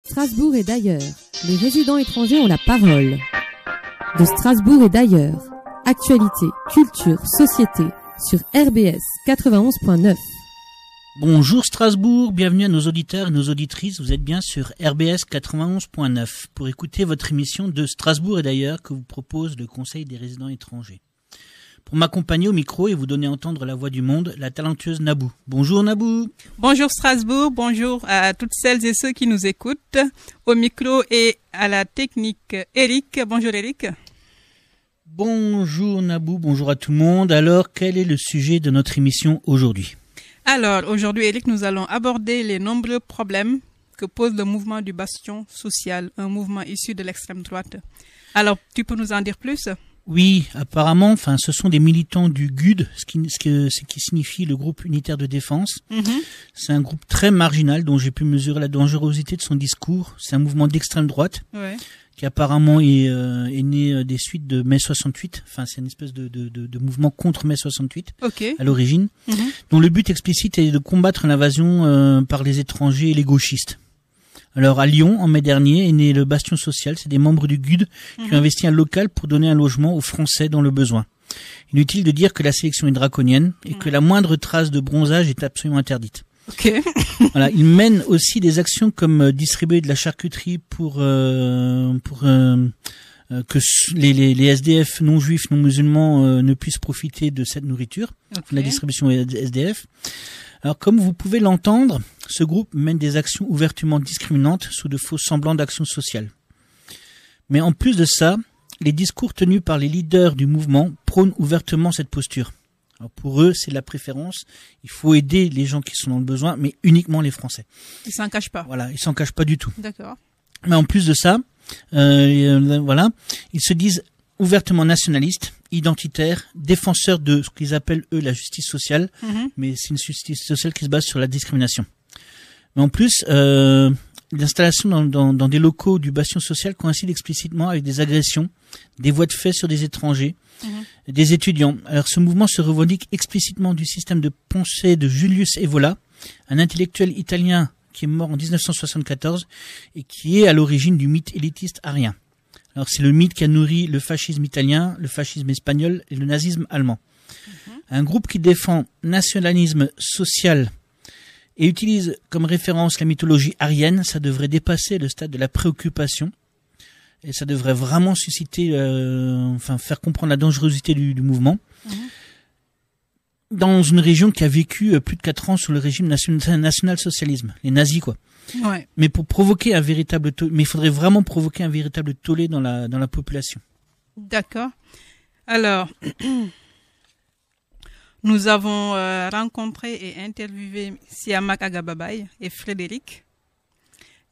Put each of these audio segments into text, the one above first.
Strasbourg et d'ailleurs, les résidents étrangers ont la parole. De Strasbourg et d'ailleurs, actualité, culture, société, sur RBS 91.9. Bonjour Strasbourg, bienvenue à nos auditeurs et nos auditrices, vous êtes bien sur RBS 91.9 pour écouter votre émission de Strasbourg et d'ailleurs que vous propose le Conseil des résidents étrangers. Pour m'accompagner au micro et vous donner à entendre la voix du monde, la talentueuse Nabou. Bonjour Nabou. Bonjour Strasbourg, bonjour à toutes celles et ceux qui nous écoutent. Au micro et à la technique, Eric. Bonjour Eric. Bonjour Nabou, bonjour à tout le monde. Alors, quel est le sujet de notre émission aujourd'hui ? Alors, aujourd'hui Eric, nous allons aborder les nombreux problèmes que pose le mouvement du Bastion social, un mouvement issu de l'extrême droite. Alors, tu peux nous en dire plus ? Oui, apparemment, ce sont des militants du GUD, ce qui signifie le groupe unitaire de défense. C'est un groupe très marginal dont j'ai pu mesurer la dangerosité de son discours. C'est un mouvement d'extrême droite qui apparemment est né des suites de mai 68. C'est une espèce de mouvement contre mai 68 à l'origine, dont le but explicite est de combattre l'invasion par les étrangers et les gauchistes. Alors à Lyon, en mai dernier, est né le Bastion social. C'est des membres du GUD qui ont investi un local pour donner un logement aux Français dans le besoin. Inutile de dire que la sélection est draconienne et que la moindre trace de bronzage est absolument interdite. Voilà, ils mènent aussi des actions comme distribuer de la charcuterie pour que les SDF non juifs, non musulmans ne puissent profiter de cette nourriture, la distribution SDF. Alors, comme vous pouvez l'entendre, ce groupe mène des actions ouvertement discriminantes sous de faux semblants d'action sociale. Mais en plus de ça, les discours tenus par les leaders du mouvement prônent ouvertement cette posture. Alors pour eux, c'est la préférence. Il faut aider les gens qui sont dans le besoin, mais uniquement les Français. Ils s'en cachent pas. Voilà, ils s'en cachent pas du tout. D'accord. Mais en plus de ça, ils se disent ouvertement nationalistes, identitaires, défenseurs de ce qu'ils appellent eux la justice sociale, mais c'est une justice sociale qui se base sur la discrimination. Mais en plus, l'installation dans des locaux du Bastion social coïncide explicitement avec des agressions, des voies de fait sur des étrangers, des étudiants. Alors ce mouvement se revendique explicitement du système de pensée de Julius Evola, un intellectuel italien qui est mort en 1974 et qui est à l'origine du mythe élitiste arien. Alors c'est le mythe qui a nourri le fascisme italien, le fascisme espagnol et le nazisme allemand. Un groupe qui défend nationalisme social et utilise comme référence la mythologie arienne, ça devrait dépasser le stade de la préoccupation et ça devrait vraiment susciter, faire comprendre la dangerosité du mouvement. Dans une région qui a vécu plus de 4 ans sous le régime national-socialisme, les nazis quoi. Ouais. Mais pour provoquer il faudrait vraiment provoquer un véritable tollé dans la population. D'accord. Alors, nous avons rencontré et interviewé Siamak Agababaye et Frédéric.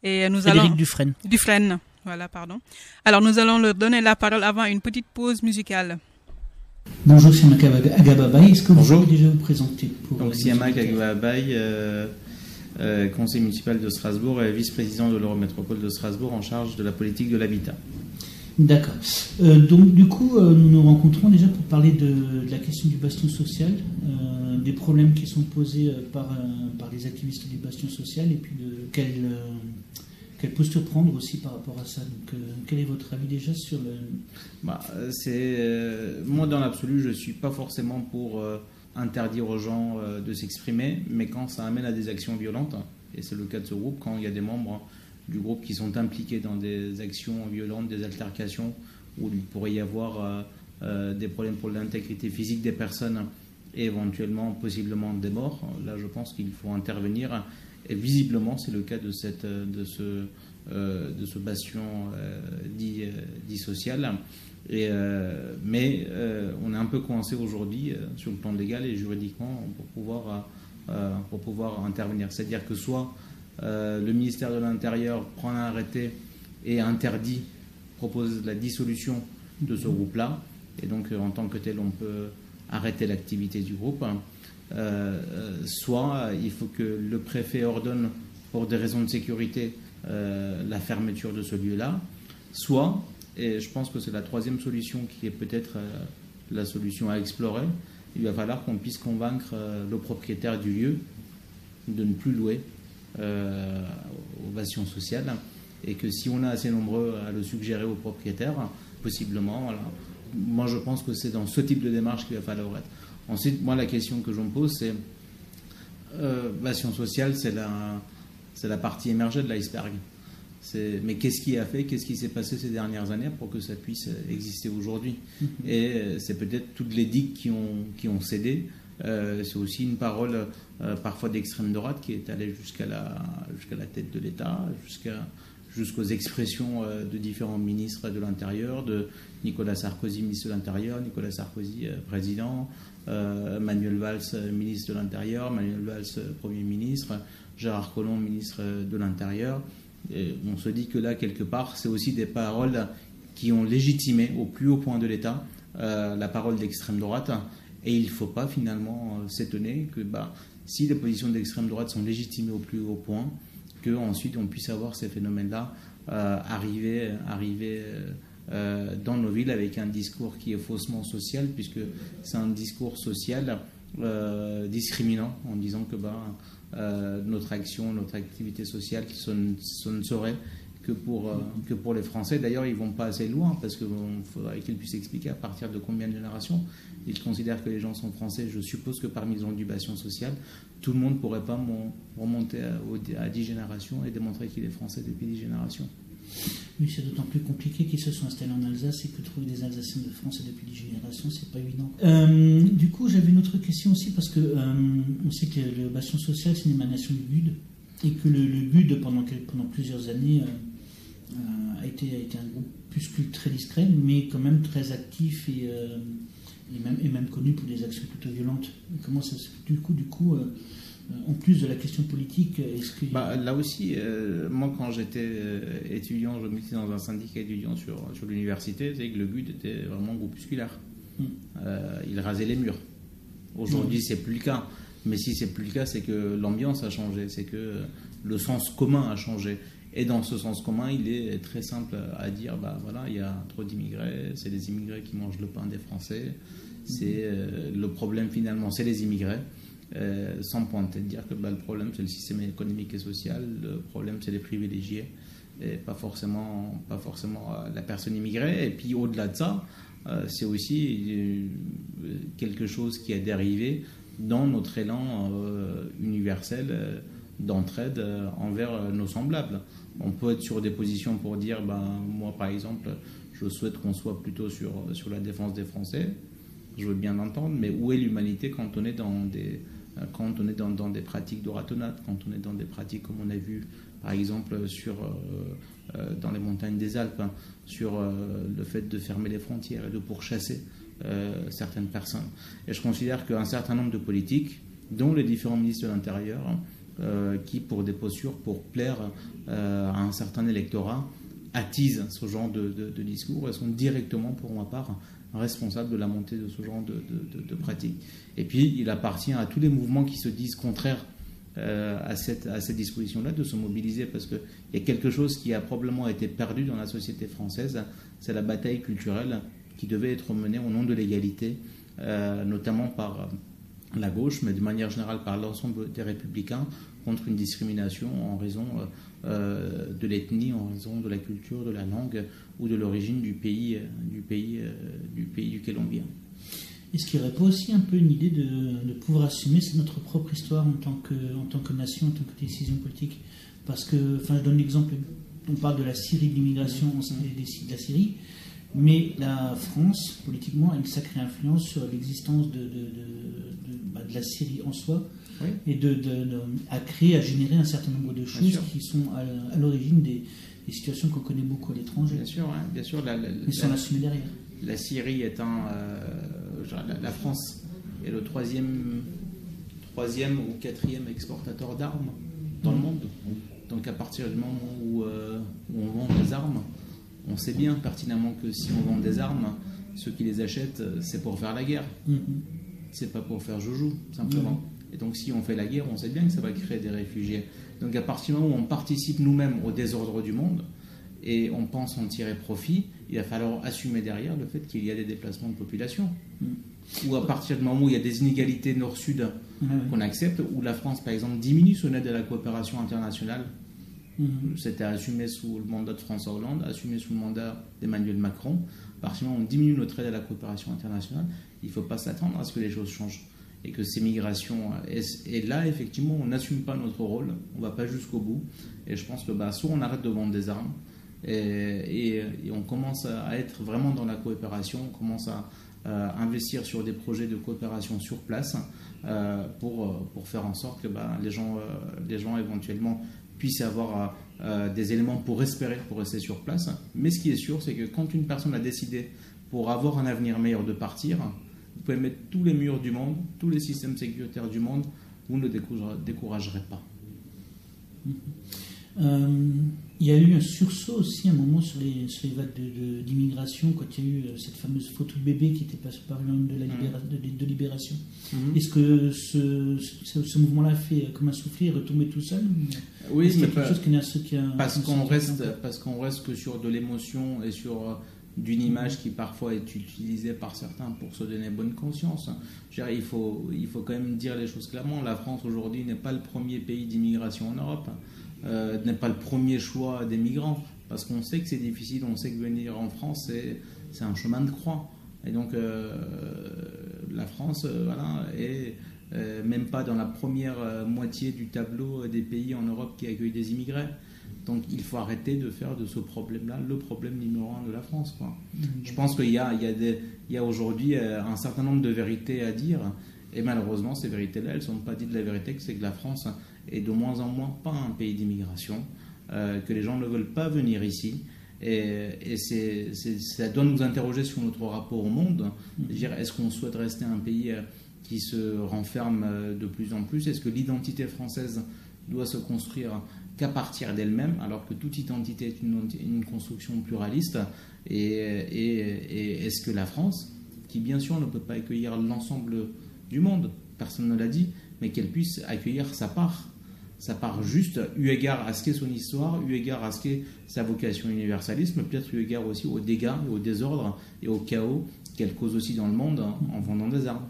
Et Frédéric Dufresne. Dufresne, voilà, pardon. Alors, nous allons leur donner la parole avant une petite pause musicale. Bonjour Siamak Agababaye, est-ce que vous pouvez déjà vous présenter Donc Siamak Agababaye, conseiller municipal de Strasbourg et vice-président de l'Eurométropole de Strasbourg en charge de la politique de l'habitat. D'accord. Donc du coup, nous nous rencontrons déjà pour parler de la question du bastion social, des problèmes qui sont posés par les activistes du bastion social et puis de quelle posture prendre aussi par rapport à ça. Donc, quel est votre avis déjà sur le... Moi, dans l'absolu, je ne suis pas forcément pour interdire aux gens de s'exprimer, mais quand ça amène à des actions violentes, et c'est le cas de ce groupe, quand il y a des membres du groupe qui sont impliqués dans des actions violentes, des altercations, où il pourrait y avoir des problèmes pour l'intégrité physique des personnes et éventuellement, possiblement des morts, là je pense qu'il faut intervenir. Et visiblement, c'est le cas de ce bastion dit social. Mais on est un peu coincé aujourd'hui sur le plan légal et juridiquement pour pouvoir intervenir. C'est-à-dire que soit le ministère de l'Intérieur prend un arrêté et propose la dissolution de ce groupe-là. Et donc, en tant que tel, on peut arrêter l'activité du groupe. Soit il faut que le préfet ordonne pour des raisons de sécurité la fermeture de ce lieu-là, soit, et je pense que c'est la troisième solution qui est peut-être la solution à explorer, il va falloir qu'on puisse convaincre le propriétaire du lieu de ne plus louer aux bastions sociales Et que si on est assez nombreux à le suggérer aux propriétaires, possiblement, voilà. Moi je pense que c'est dans ce type de démarche qu'il va falloir être. Ensuite, moi la question que je me pose, c'est bastion social, c'est la partie émergée de l'iceberg. Mais qu'est-ce qui s'est passé ces dernières années pour que ça puisse exister aujourd'hui? Et c'est peut-être toutes les digues qui ont cédé. C'est aussi une parole parfois d'extrême droite qui est allée jusqu'à la tête de l'État, jusqu'aux expressions de différents ministres de l'Intérieur, de Nicolas Sarkozy, ministre de l'Intérieur, Nicolas Sarkozy, président, Manuel Valls, ministre de l'Intérieur, Manuel Valls, Premier ministre, Gérard Collomb, ministre de l'Intérieur. Et on se dit que là, quelque part, c'est aussi des paroles qui ont légitimé au plus haut point de l'État la parole d'extrême droite. Et il ne faut pas finalement s'étonner que si les positions d'extrême droite sont légitimées au plus haut point, qu'ensuite on puisse avoir ces phénomènes-là arriver dans nos villes avec un discours qui est faussement social, puisque c'est un discours social discriminant, en disant que notre action, notre activité sociale, ce ne serait que pour les Français. D'ailleurs, ils ne vont pas assez loin, parce qu'il faudrait qu'ils puissent expliquer à partir de combien de générations ils considèrent que les gens sont français. Je suppose que parmi les gens du bastion social, tout le monde ne pourrait pas remonter à 10 générations et démontrer qu'il est français depuis 10 générations. Oui, c'est d'autant plus compliqué qu'ils se sont installés en Alsace et que trouver des Alsaciens de France depuis 10 générations, c'est pas évident. Du coup, j'avais une autre question aussi, parce que on sait que le bastion social, c'est une émanation du BUD, et que le BUD, pendant plusieurs années, a été un groupuscule très discret, mais quand même très actif et même connu pour des actions plutôt violentes. Et comment ça se fait du coup en plus de la question politique, est-ce que... Là aussi, moi quand j'étais étudiant, je militais dans un syndicat étudiant sur l'université, c'est que le but était vraiment groupusculaire. Il rasait les murs. Aujourd'hui, c'est plus le cas. Mais si c'est plus le cas, c'est que l'ambiance a changé, c'est que le sens commun a changé. Et dans ce sens commun, il est très simple à dire, il y a trop d'immigrés, c'est les immigrés qui mangent le pain des Français, c'est le problème finalement, c'est les immigrés. Sans pointer de dire que le problème c'est le système économique et social, le problème c'est les privilégiés et pas forcément la personne immigrée. Et puis au-delà de ça, c'est aussi quelque chose qui a dérivé dans notre élan universel d'entraide envers nos semblables. On peut être sur des positions pour dire moi par exemple je souhaite qu'on soit plutôt sur la défense des Français, je veux bien l'entendre, mais où est l'humanité quand on est dans des pratiques de ratonnade, quand on est dans des pratiques comme on a vu par exemple dans les montagnes des Alpes, sur le fait de fermer les frontières et de pourchasser certaines personnes. Et je considère qu'un certain nombre de politiques, dont les différents ministres de l'Intérieur, qui pour des postures, pour plaire à un certain électorat, attisent ce genre de discours et sont directement, pour ma part, responsables de la montée de ce genre de pratiques. Et puis, il appartient à tous les mouvements qui se disent contraires à cette disposition-là de se mobiliser, parce qu'il y a quelque chose qui a probablement été perdu dans la société française, c'est la bataille culturelle qui devait être menée au nom de l'égalité, notamment par la gauche, mais de manière générale par l'ensemble des républicains, contre une discrimination en raison de l'ethnie, en raison de la culture, de la langue ou de l'origine du pays duquel on vient. Est-ce qu'il n'y aurait pas aussi un peu une idée de pouvoir assumer notre propre histoire en tant que nation, en tant que décision politique? Parce que, je donne l'exemple, on parle de la Syrie, de l'immigration de la Syrie, mais la France, politiquement, a une sacrée influence sur l'existence de la Syrie en soi, oui. Et à générer un certain nombre de choses qui sont à l'origine des situations qu'on connaît beaucoup à l'étranger. Bien sûr. Mais sans l'assumer derrière. La Syrie étant... la France est le troisième ou quatrième exportateur d'armes dans le monde. Donc à partir du moment où on vend des armes, on sait bien pertinemment que si on vend des armes, ceux qui les achètent, c'est pour faire la guerre. C'est pas pour faire joujou, simplement. Et donc si on fait la guerre, on sait bien que ça va créer des réfugiés. Donc à partir du moment où on participe nous-mêmes au désordre du monde et on pense en tirer profit, il va falloir assumer derrière le fait qu'il y a des déplacements de population. Ou à partir du moment où il y a des inégalités nord-sud qu'on accepte, où la France par exemple diminue son aide à la coopération internationale C'était assumé sous le mandat de François Hollande, assumé sous le mandat d'Emmanuel Macron. À partir du moment où on diminue notre aide à la coopération internationale, il ne faut pas s'attendre à ce que les choses changent. Et que ces migrations... Et là, effectivement, on n'assume pas notre rôle, on ne va pas jusqu'au bout. Et je pense que soit on arrête de vendre des armes, et on commence à être vraiment dans la coopération, on commence à investir sur des projets de coopération sur place pour faire en sorte que les gens éventuellement puissent avoir des éléments pour espérer, pour rester sur place. Mais ce qui est sûr, c'est que quand une personne a décidé, pour avoir un avenir meilleur, de partir, vous pouvez mettre tous les murs du monde, tous les systèmes sécuritaires du monde, vous ne découragerez pas. Il y a eu un sursaut aussi à un moment sur les vagues d'immigration, quand il y a eu cette fameuse photo de bébé qui était passée par une de Libération. Est-ce que ce mouvement-là fait comme un soufflet et retomber tout seul? Oui, mais parce qu'on reste que sur de l'émotion et sur d'une image qui parfois est utilisée par certains pour se donner bonne conscience. Je veux dire, il faut quand même dire les choses clairement. La France aujourd'hui n'est pas le premier pays d'immigration en Europe. N'est pas le premier choix des migrants, parce qu'on sait que c'est difficile, on sait que venir en France c'est un chemin de croix, et donc la France est même pas dans la première moitié du tableau des pays en Europe qui accueillent des immigrés. Donc il faut arrêter de faire de ce problème-là le problème numéro 1 de la France, quoi. Je pense qu'il y a aujourd'hui un certain nombre de vérités à dire, et malheureusement ces vérités-là, elles ne sont pas dites de la vérité, que c'est que la France est de moins en moins pas un pays d'immigration, que les gens ne veulent pas venir ici, et ça doit nous interroger sur notre rapport au monde. Dire, est-ce qu'on souhaite rester un pays qui se renferme de plus en plus? Est-ce que l'identité française doit se construire qu'à partir d'elle-même, alors que toute identité est une construction pluraliste? Et est-ce que la France, qui bien sûr ne peut pas accueillir l'ensemble du monde, personne ne l'a dit, mais qu'elle puisse accueillir sa part juste, eu égard à ce qu'est son histoire, eu égard à ce qu'est sa vocation universaliste, mais peut-être eu égard aussi aux dégâts et au désordre et au chaos qu'elle cause aussi dans le monde en vendant des armes.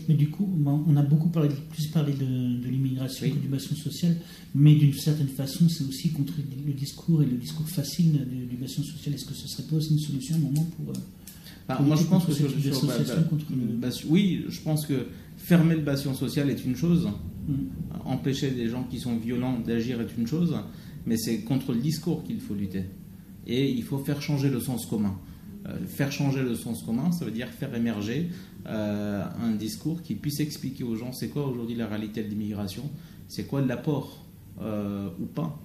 Mais du coup, on a beaucoup plus parlé de l'immigration que du bastion social, mais d'une certaine façon, c'est aussi contre le discours facile du bastion social. Est-ce que ce ne serait pas aussi une solution à un moment pour... moi, je pense que oui, je pense que fermer le bastion social est une chose, empêcher des gens qui sont violents d'agir est une chose, mais c'est contre le discours qu'il faut lutter. Et il faut faire changer le sens commun. Faire changer le sens commun, ça veut dire faire émerger un discours qui puisse expliquer aux gens c'est quoi aujourd'hui la réalité de l'immigration, c'est quoi l'apport ou pas,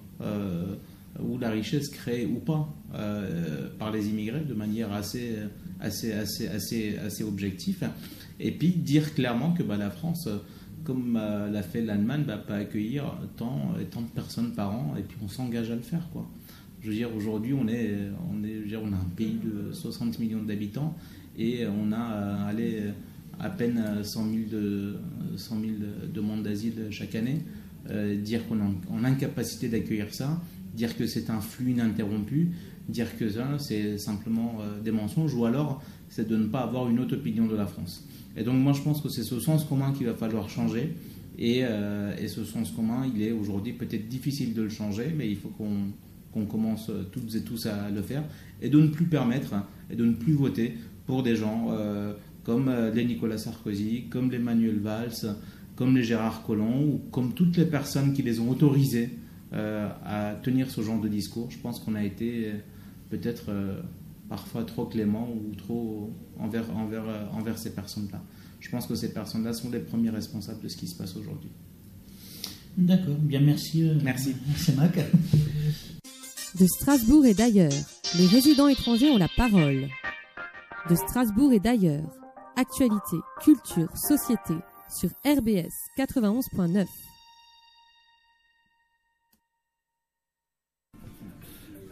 ou la richesse créée ou pas par les immigrés de manière assez objective. Et puis dire clairement que la France, comme l'a fait l'Allemagne, peut accueillir tant de personnes par an, et puis on s'engage à le faire, quoi. Je veux dire, aujourd'hui, on a un pays de 60 millions d'habitants, et on a à peine 100 000 demandes d'asile chaque année. Dire qu'on est en incapacité d'accueillir ça, dire que c'est un flux ininterrompu, dire que ça, c'est simplement des mensonges, ou alors c'est de ne pas avoir une autre opinion de la France. Et donc moi, je pense que c'est ce sens commun qu'il va falloir changer, et ce sens commun, il est aujourd'hui peut-être difficile de le changer, mais il faut qu'on commence toutes et tous à le faire, et de ne plus permettre et de ne plus voter pour des gens comme les Nicolas Sarkozy, comme les Manuel Valls, comme les Gérard Collomb, ou comme toutes les personnes qui les ont autorisés à tenir ce genre de discours. Je pense qu'on a été peut-être parfois trop clément ou trop envers ces personnes-là. Je pense que ces personnes-là sont les premiers responsables de ce qui se passe aujourd'hui. D'accord, bien merci. Merci. C'est Mac. De Strasbourg et d'ailleurs, les résidents étrangers ont la parole. De Strasbourg et d'ailleurs, actualité, culture, société, sur RBS 91.9.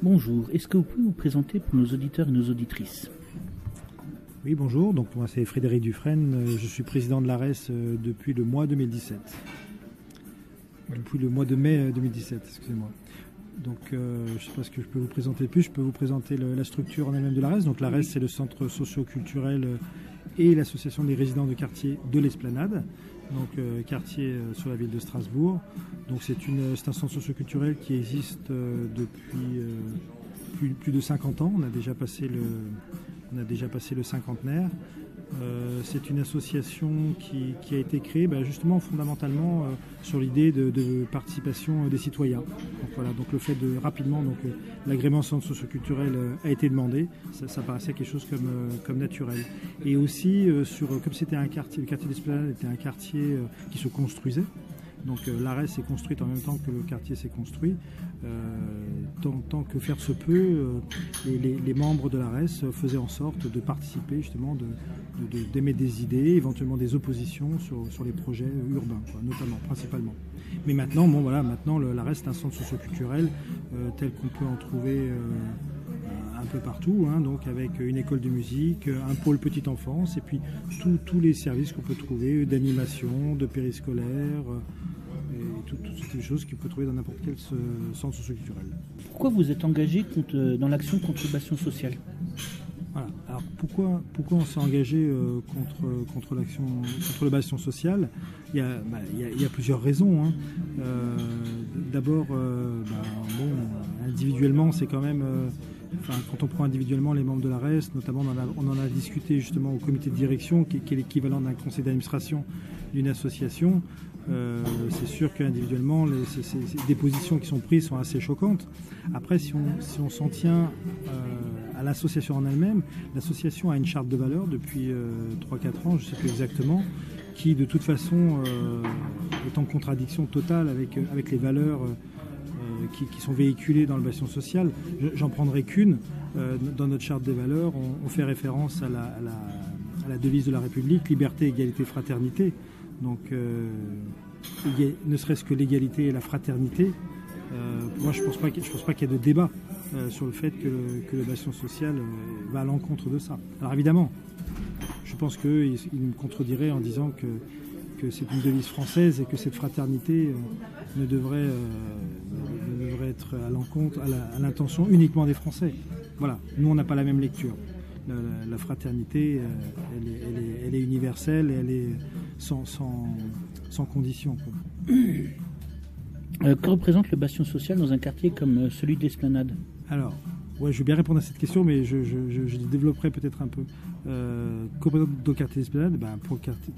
Bonjour, est-ce que vous pouvez vous présenter pour nos auditeurs et nos auditrices? Oui, bonjour, donc moi c'est Frédéric Dufresne, je suis président de l'ARES depuis le mois 2017. Depuis le mois de mai 2017, excusez-moi. Donc je ne sais pas ce que je peux vous présenter plus, je peux vous présenter la structure en elle-même de l'ARES. Donc l'ARES, c'est le centre socio-culturel et l'association des résidents de quartier de l'Esplanade. donc quartier sur la ville de Strasbourg. Donc c'est un centre socioculturel qui existe depuis plus de 50 ans. On a déjà passé le cinquantenaire. C'est une association qui a été créée justement fondamentalement sur l'idée de participation des citoyens. Donc voilà, donc le fait de rapidement l'agrément centre socioculturel a été demandé, ça paraissait quelque chose comme naturel. Et aussi comme c'était un quartier, le quartier d'Esplanade était un quartier qui se construisait. Donc l'ARES s'est construite en même temps que le quartier s'est construit. Tant que faire se peut, les membres de l'ARES faisaient en sorte de participer justement, d'émettre des idées, éventuellement des oppositions sur les projets urbains, notamment, principalement. Mais maintenant, l'ARES est un centre socioculturel tel qu'on peut en trouver un peu partout, donc avec une école de musique, un pôle petite enfance, et puis tous les services qu'on peut trouver d'animation, de périscolaire, et toutes ces choses qu'on peut trouver dans n'importe quel centre socioculturel. Pourquoi vous êtes engagé dans l'action contre le bastion social ? Voilà. Alors pourquoi on s'est engagé contre le bastion social ? Il y a plusieurs raisons. D'abord, individuellement, c'est quand même. Quand on prend individuellement les membres de l'ARES, notamment on en a discuté justement au comité de direction, qui est l'équivalent d'un conseil d'administration d'une association. C'est sûr qu'individuellement, des positions qui sont prises sont assez choquantes. Après, si on s'en tient à l'association en elle-même, l'association a une charte de valeurs depuis 3-4 ans, je ne sais plus exactement, qui de toute façon est en contradiction totale avec les valeurs qui sont véhiculées dans le bastion social. J'en prendrai qu'une. Dans notre charte des valeurs, on fait référence à la devise de la République, liberté, égalité, fraternité. Donc, ne serait-ce que l'égalité et la fraternité, moi je pense pas qu'il y ait de débat sur le fait que le bastion social va à l'encontre de ça. Alors évidemment, je pense qu'ils me contredirait en disant que c'est une devise française et que cette fraternité ne devrait être à l'encontre, à l'intention uniquement des Français. Voilà, nous on n'a pas la même lecture. La fraternité, elle est universelle et elle est sans condition. Que représente le bastion social dans un quartier comme celui de l'Esplanade ? Alors, je vais bien répondre à cette question, mais je développerai peut-être un peu. Que représente le quartier d'Esplanade ? Pour le quartier,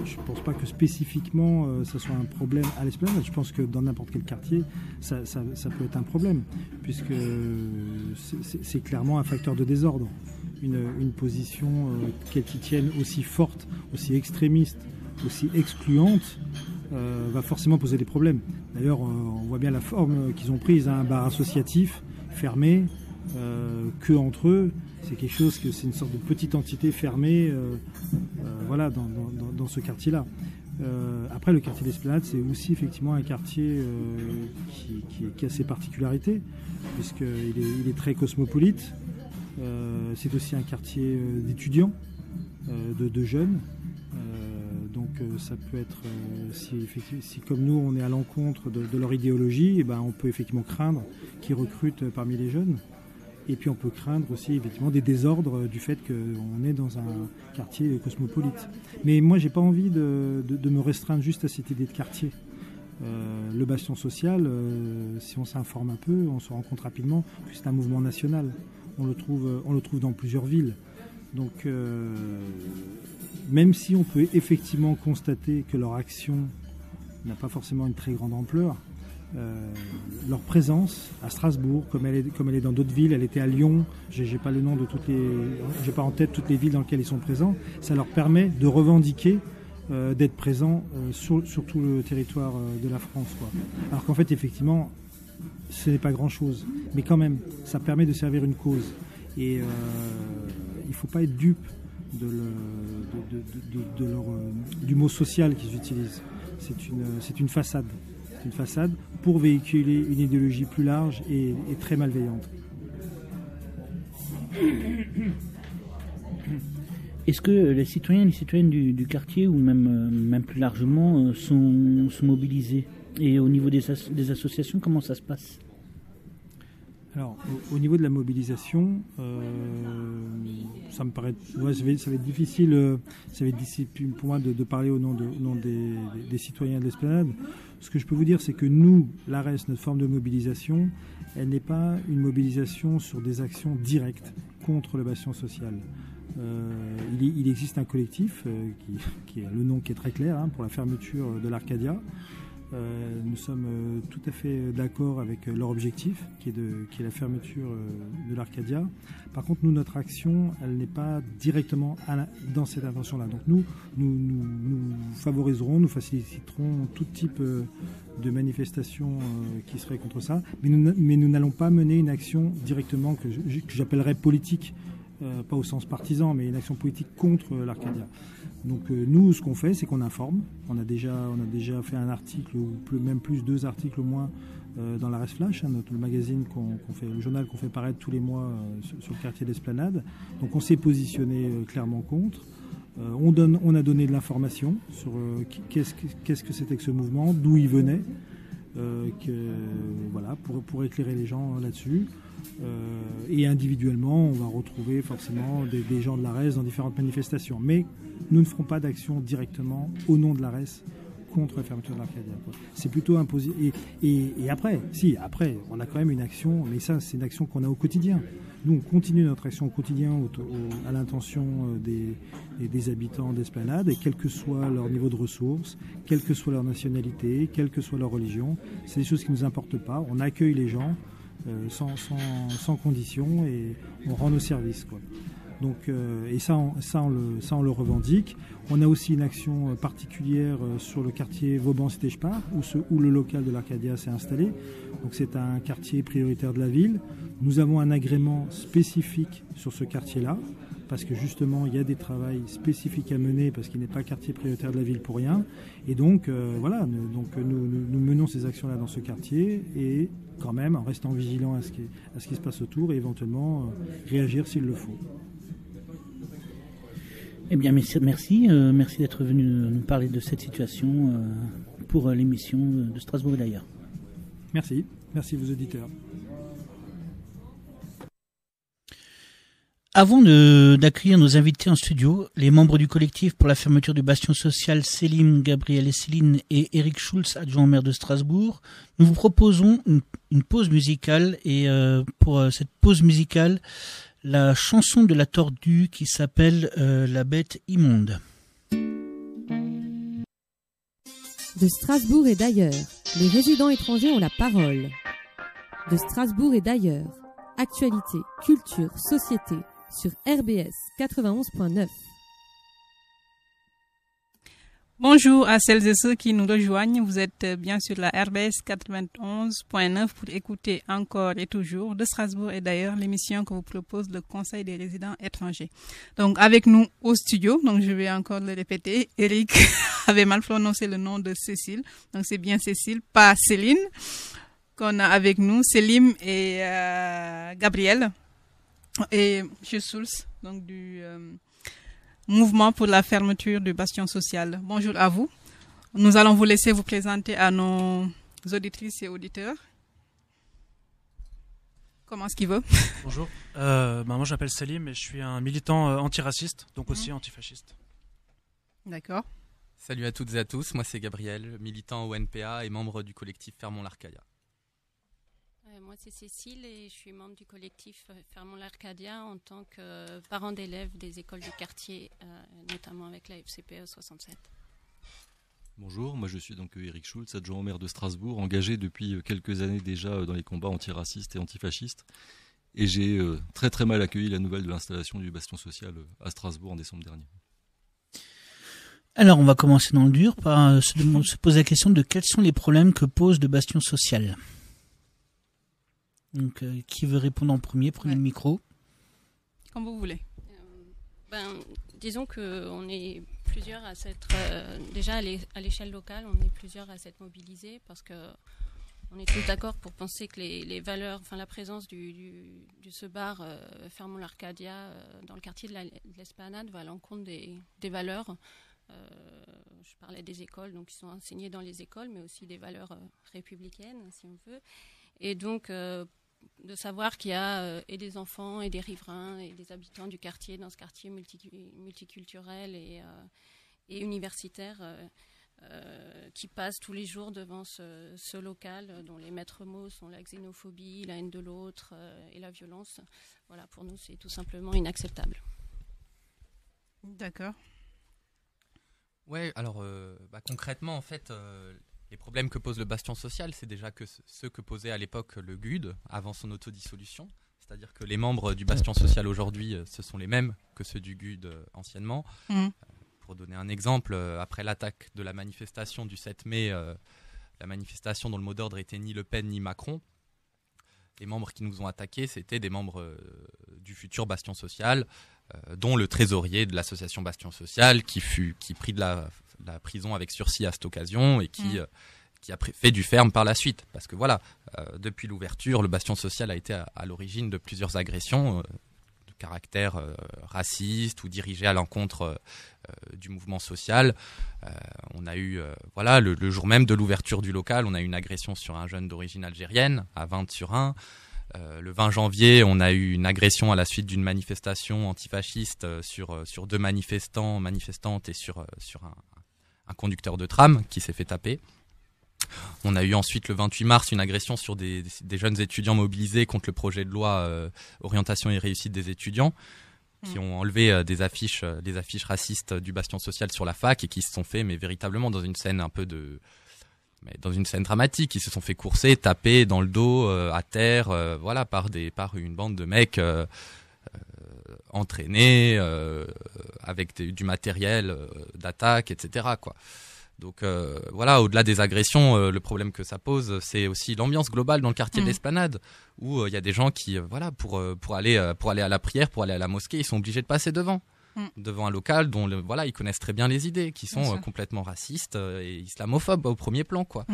je ne pense pas que spécifiquement ça soit un problème à l'Esplanade. Je pense que dans n'importe quel quartier, ça peut être un problème, puisque c'est clairement un facteur de désordre. Une position qu'elle y tienne aussi forte, aussi extrémiste, aussi excluante, va forcément poser des problèmes. D'ailleurs, on voit bien la forme qu'ils ont prise, un bar associatif, fermé, que entre eux. C'est quelque chose c'est une sorte de petite entité fermée, dans ce quartier-là. Après, le quartier d'Esplanade, c'est aussi effectivement un quartier qui a ses particularités, puisqu'il est très cosmopolite. C'est aussi un quartier d'étudiants, de jeunes. Donc ça peut être, si comme nous on est à l'encontre de leur idéologie, on peut effectivement craindre qu'ils recrutent parmi les jeunes. Et puis on peut craindre aussi effectivement des désordres du fait qu'on est dans un quartier cosmopolite. Mais moi j'ai pas envie de me restreindre juste à cette idée de quartier. Le bastion social, si on s'informe un peu, on se rend compte rapidement que c'est un mouvement national. On le trouve dans plusieurs villes. Donc même si on peut effectivement constater que leur action n'a pas forcément une très grande ampleur, leur présence à Strasbourg, comme elle est dans d'autres villes, elle était à Lyon, j'ai pas le nom de j'ai pas en tête toutes les villes dans lesquelles ils sont présents, ça leur permet de revendiquer d'être présents sur tout le territoire de la France, quoi. Alors qu'en fait effectivement ce n'est pas grand chose, mais quand même ça permet de servir une cause, et il faut pas être dupe du mot social qu'ils utilisent. C'est une façade. C'est une façade pour véhiculer une idéologie plus large et très malveillante. Est-ce que les citoyens et les citoyennes du quartier, ou même plus largement, sont mobilisés ? Et au niveau des associations, comment ça se passe ? Alors, au niveau de la mobilisation, ça me paraît, ça va être difficile pour moi de parler au nom des citoyens de l'Esplanade. Ce que je peux vous dire, c'est que nous, l'ARES, notre forme de mobilisation, elle n'est pas une mobilisation sur des actions directes contre le bastion social. Il existe un collectif qui a le nom qui est très clair pour la fermeture de l'Arcadia. Nous sommes tout à fait d'accord avec leur objectif qui est la fermeture de l'Arcadia. Par contre, nous, notre action, elle n'est pas directement dans cette intention-là. Donc nous favoriserons, nous faciliterons tout type de manifestation qui serait contre ça, mais nous n'allons pas mener une action directement que j'appellerais politique, pas au sens partisan, mais une action politique contre l'Arcadia. Donc nous, ce qu'on fait, c'est qu'on informe. On a déjà fait un article, ou même plus 2 articles au moins, dans l'ARES Flash, le magazine le journal qu'on fait paraître tous les mois sur le quartier d'Esplanade. Donc on s'est positionné clairement contre. On a donné de l'information sur qu'est-ce que c'était que ce mouvement, d'où il venait, pour éclairer les gens là-dessus. Et individuellement, on va retrouver forcément des gens de l'ARES dans différentes manifestations. Mais nous ne ferons pas d'action directement au nom de l'ARES contre la fermeture de l'Arcadia. C'est plutôt imposé. Et après, on a quand même une action, mais ça, c'est une action qu'on a au quotidien. Nous, on continue notre action au quotidien à l'intention des habitants d'Esplanade, et quel que soit leur niveau de ressources, quelle que soit leur nationalité, quelle que soit leur religion, c'est des choses qui ne nous importent pas. On accueille les gens sans condition et on rend nos services, quoi. Donc, et ça on le revendique. On a aussi une action particulière sur le quartier Vauban-Cité-Spar, où le local de l'Arcadia s'est installé. Donc c'est un quartier prioritaire de la ville. Nous avons un agrément spécifique sur ce quartier-là, parce que justement il y a des travaux spécifiques à mener, parce qu'il n'est pas quartier prioritaire de la ville pour rien. Et donc nous menons ces actions-là dans ce quartier, et quand même en restant vigilant à ce qui se passe autour, et éventuellement réagir s'il le faut. Eh bien, merci d'être venu nous parler de cette situation pour l'émission de Strasbourg et d'ailleurs. Merci vos auditeurs. Avant d'accueillir nos invités en studio, les membres du collectif pour la fermeture du bastion social, Selim, Gabriel et Céline, et Eric Schulz, adjoint au maire de Strasbourg, nous vous proposons une pause musicale, et pour cette pause musicale, la chanson de la Tordue qui s'appelle La Bête Immonde. De Strasbourg et d'ailleurs, les résidents étrangers ont la parole. De Strasbourg et d'ailleurs, actualité, culture, société, sur RBS 91.9. Bonjour à celles et ceux qui nous rejoignent. Vous êtes bien sur la RBS 91.9 pour écouter encore et toujours de Strasbourg et d'ailleurs l'émission que vous propose le Conseil des résidents étrangers. Donc avec nous au studio, donc je vais encore le répéter, Eric avait mal prononcé le nom de Cécile, donc c'est bien Cécile, pas Céline, qu'on a avec nous, Selim et Gabriel et M. Souls, donc du mouvement pour la fermeture du bastion social. Bonjour à vous. Nous allons vous laisser vous présenter à nos auditrices et auditeurs. Comment est-ce qu'il veut? Bonjour. Moi, je m'appelle Salim et je suis un militant antiraciste, donc aussi antifasciste. D'accord. Salut à toutes et à tous. Moi, c'est Gabriel, militant au NPA et membre du collectif Fermons l'Arcadia. Moi, c'est Cécile et je suis membre du collectif Fermons l'Arcadia en tant que parent d'élèves des écoles du quartier, notamment avec la FCPE 67. Bonjour, moi je suis donc Eric Schulz, adjoint au maire de Strasbourg, engagé depuis quelques années déjà dans les combats antiracistes et antifascistes. Et j'ai très très mal accueilli la nouvelle de l'installation du bastion social à Strasbourg en décembre dernier. Alors on va commencer dans le dur par se poser la question de quels sont les problèmes que pose le bastion social. Donc, qui veut répondre en premier? Prenez le micro. Comme vous voulez. Disons qu'on est plusieurs à s'être... déjà, à l'échelle locale, on est plusieurs à s'être mobilisés parce qu'on est tous d'accord pour penser que les valeurs, enfin la présence de ce bar Fermons l'Arcadia dans le quartier de l'Esplanade va à l'encontre des valeurs. Je parlais des écoles, donc qui sont enseignées dans les écoles, mais aussi des valeurs républicaines, si on veut. Et donc... de savoir qu'il y a et des enfants et des riverains et des habitants du quartier, dans ce quartier multiculturel et universitaire qui passent tous les jours devant ce local dont les maîtres mots sont la xénophobie, la haine de l'autre et la violence. Voilà, pour nous, c'est tout simplement inacceptable. D'accord. Ouais, alors concrètement, en fait, les problèmes que pose le bastion social, c'est déjà que ceux que posait à l'époque le GUD avant son autodissolution. C'est-à-dire que les membres du bastion social aujourd'hui, ce sont les mêmes que ceux du GUD anciennement. Pour donner un exemple, après l'attaque de la manifestation du 7 mai, la manifestation dont le mot d'ordre était ni Le Pen ni Macron, les membres qui nous ont attaqués, c'était des membres du futur bastion social, dont le trésorier de l'association Bastion Social, qui prit de la prison avec sursis à cette occasion et qui a fait du ferme par la suite. Parce que voilà, depuis l'ouverture, le Bastion Social a été à l'origine de plusieurs agressions de caractère raciste ou dirigées à l'encontre du mouvement social. On a eu, le jour même de l'ouverture du local, on a eu une agression sur un jeune d'origine algérienne à 20-sur-1. Le 20 janvier, on a eu une agression à la suite d'une manifestation antifasciste sur deux manifestantes et sur un conducteur de tram qui s'est fait taper. On a eu ensuite le 28 mars une agression sur des jeunes étudiants mobilisés contre le projet de loi orientation et réussite des étudiants qui ont enlevé des affiches racistes du bastion social sur la fac et qui se sont fait, mais véritablement dans une scène dans une scène dramatique, ils se sont fait courser, taper dans le dos, à terre, par une bande de mecs entraînés avec du matériel d'attaque, etc., quoi. Donc au-delà des agressions, le problème que ça pose, c'est aussi l'ambiance globale dans le quartier de l'Esplanade, où il y a des gens qui, pour aller à la prière, pour aller à la mosquée, ils sont obligés de passer devant un local dont ils connaissent très bien les idées, qui sont complètement racistes et islamophobes au premier plan, quoi.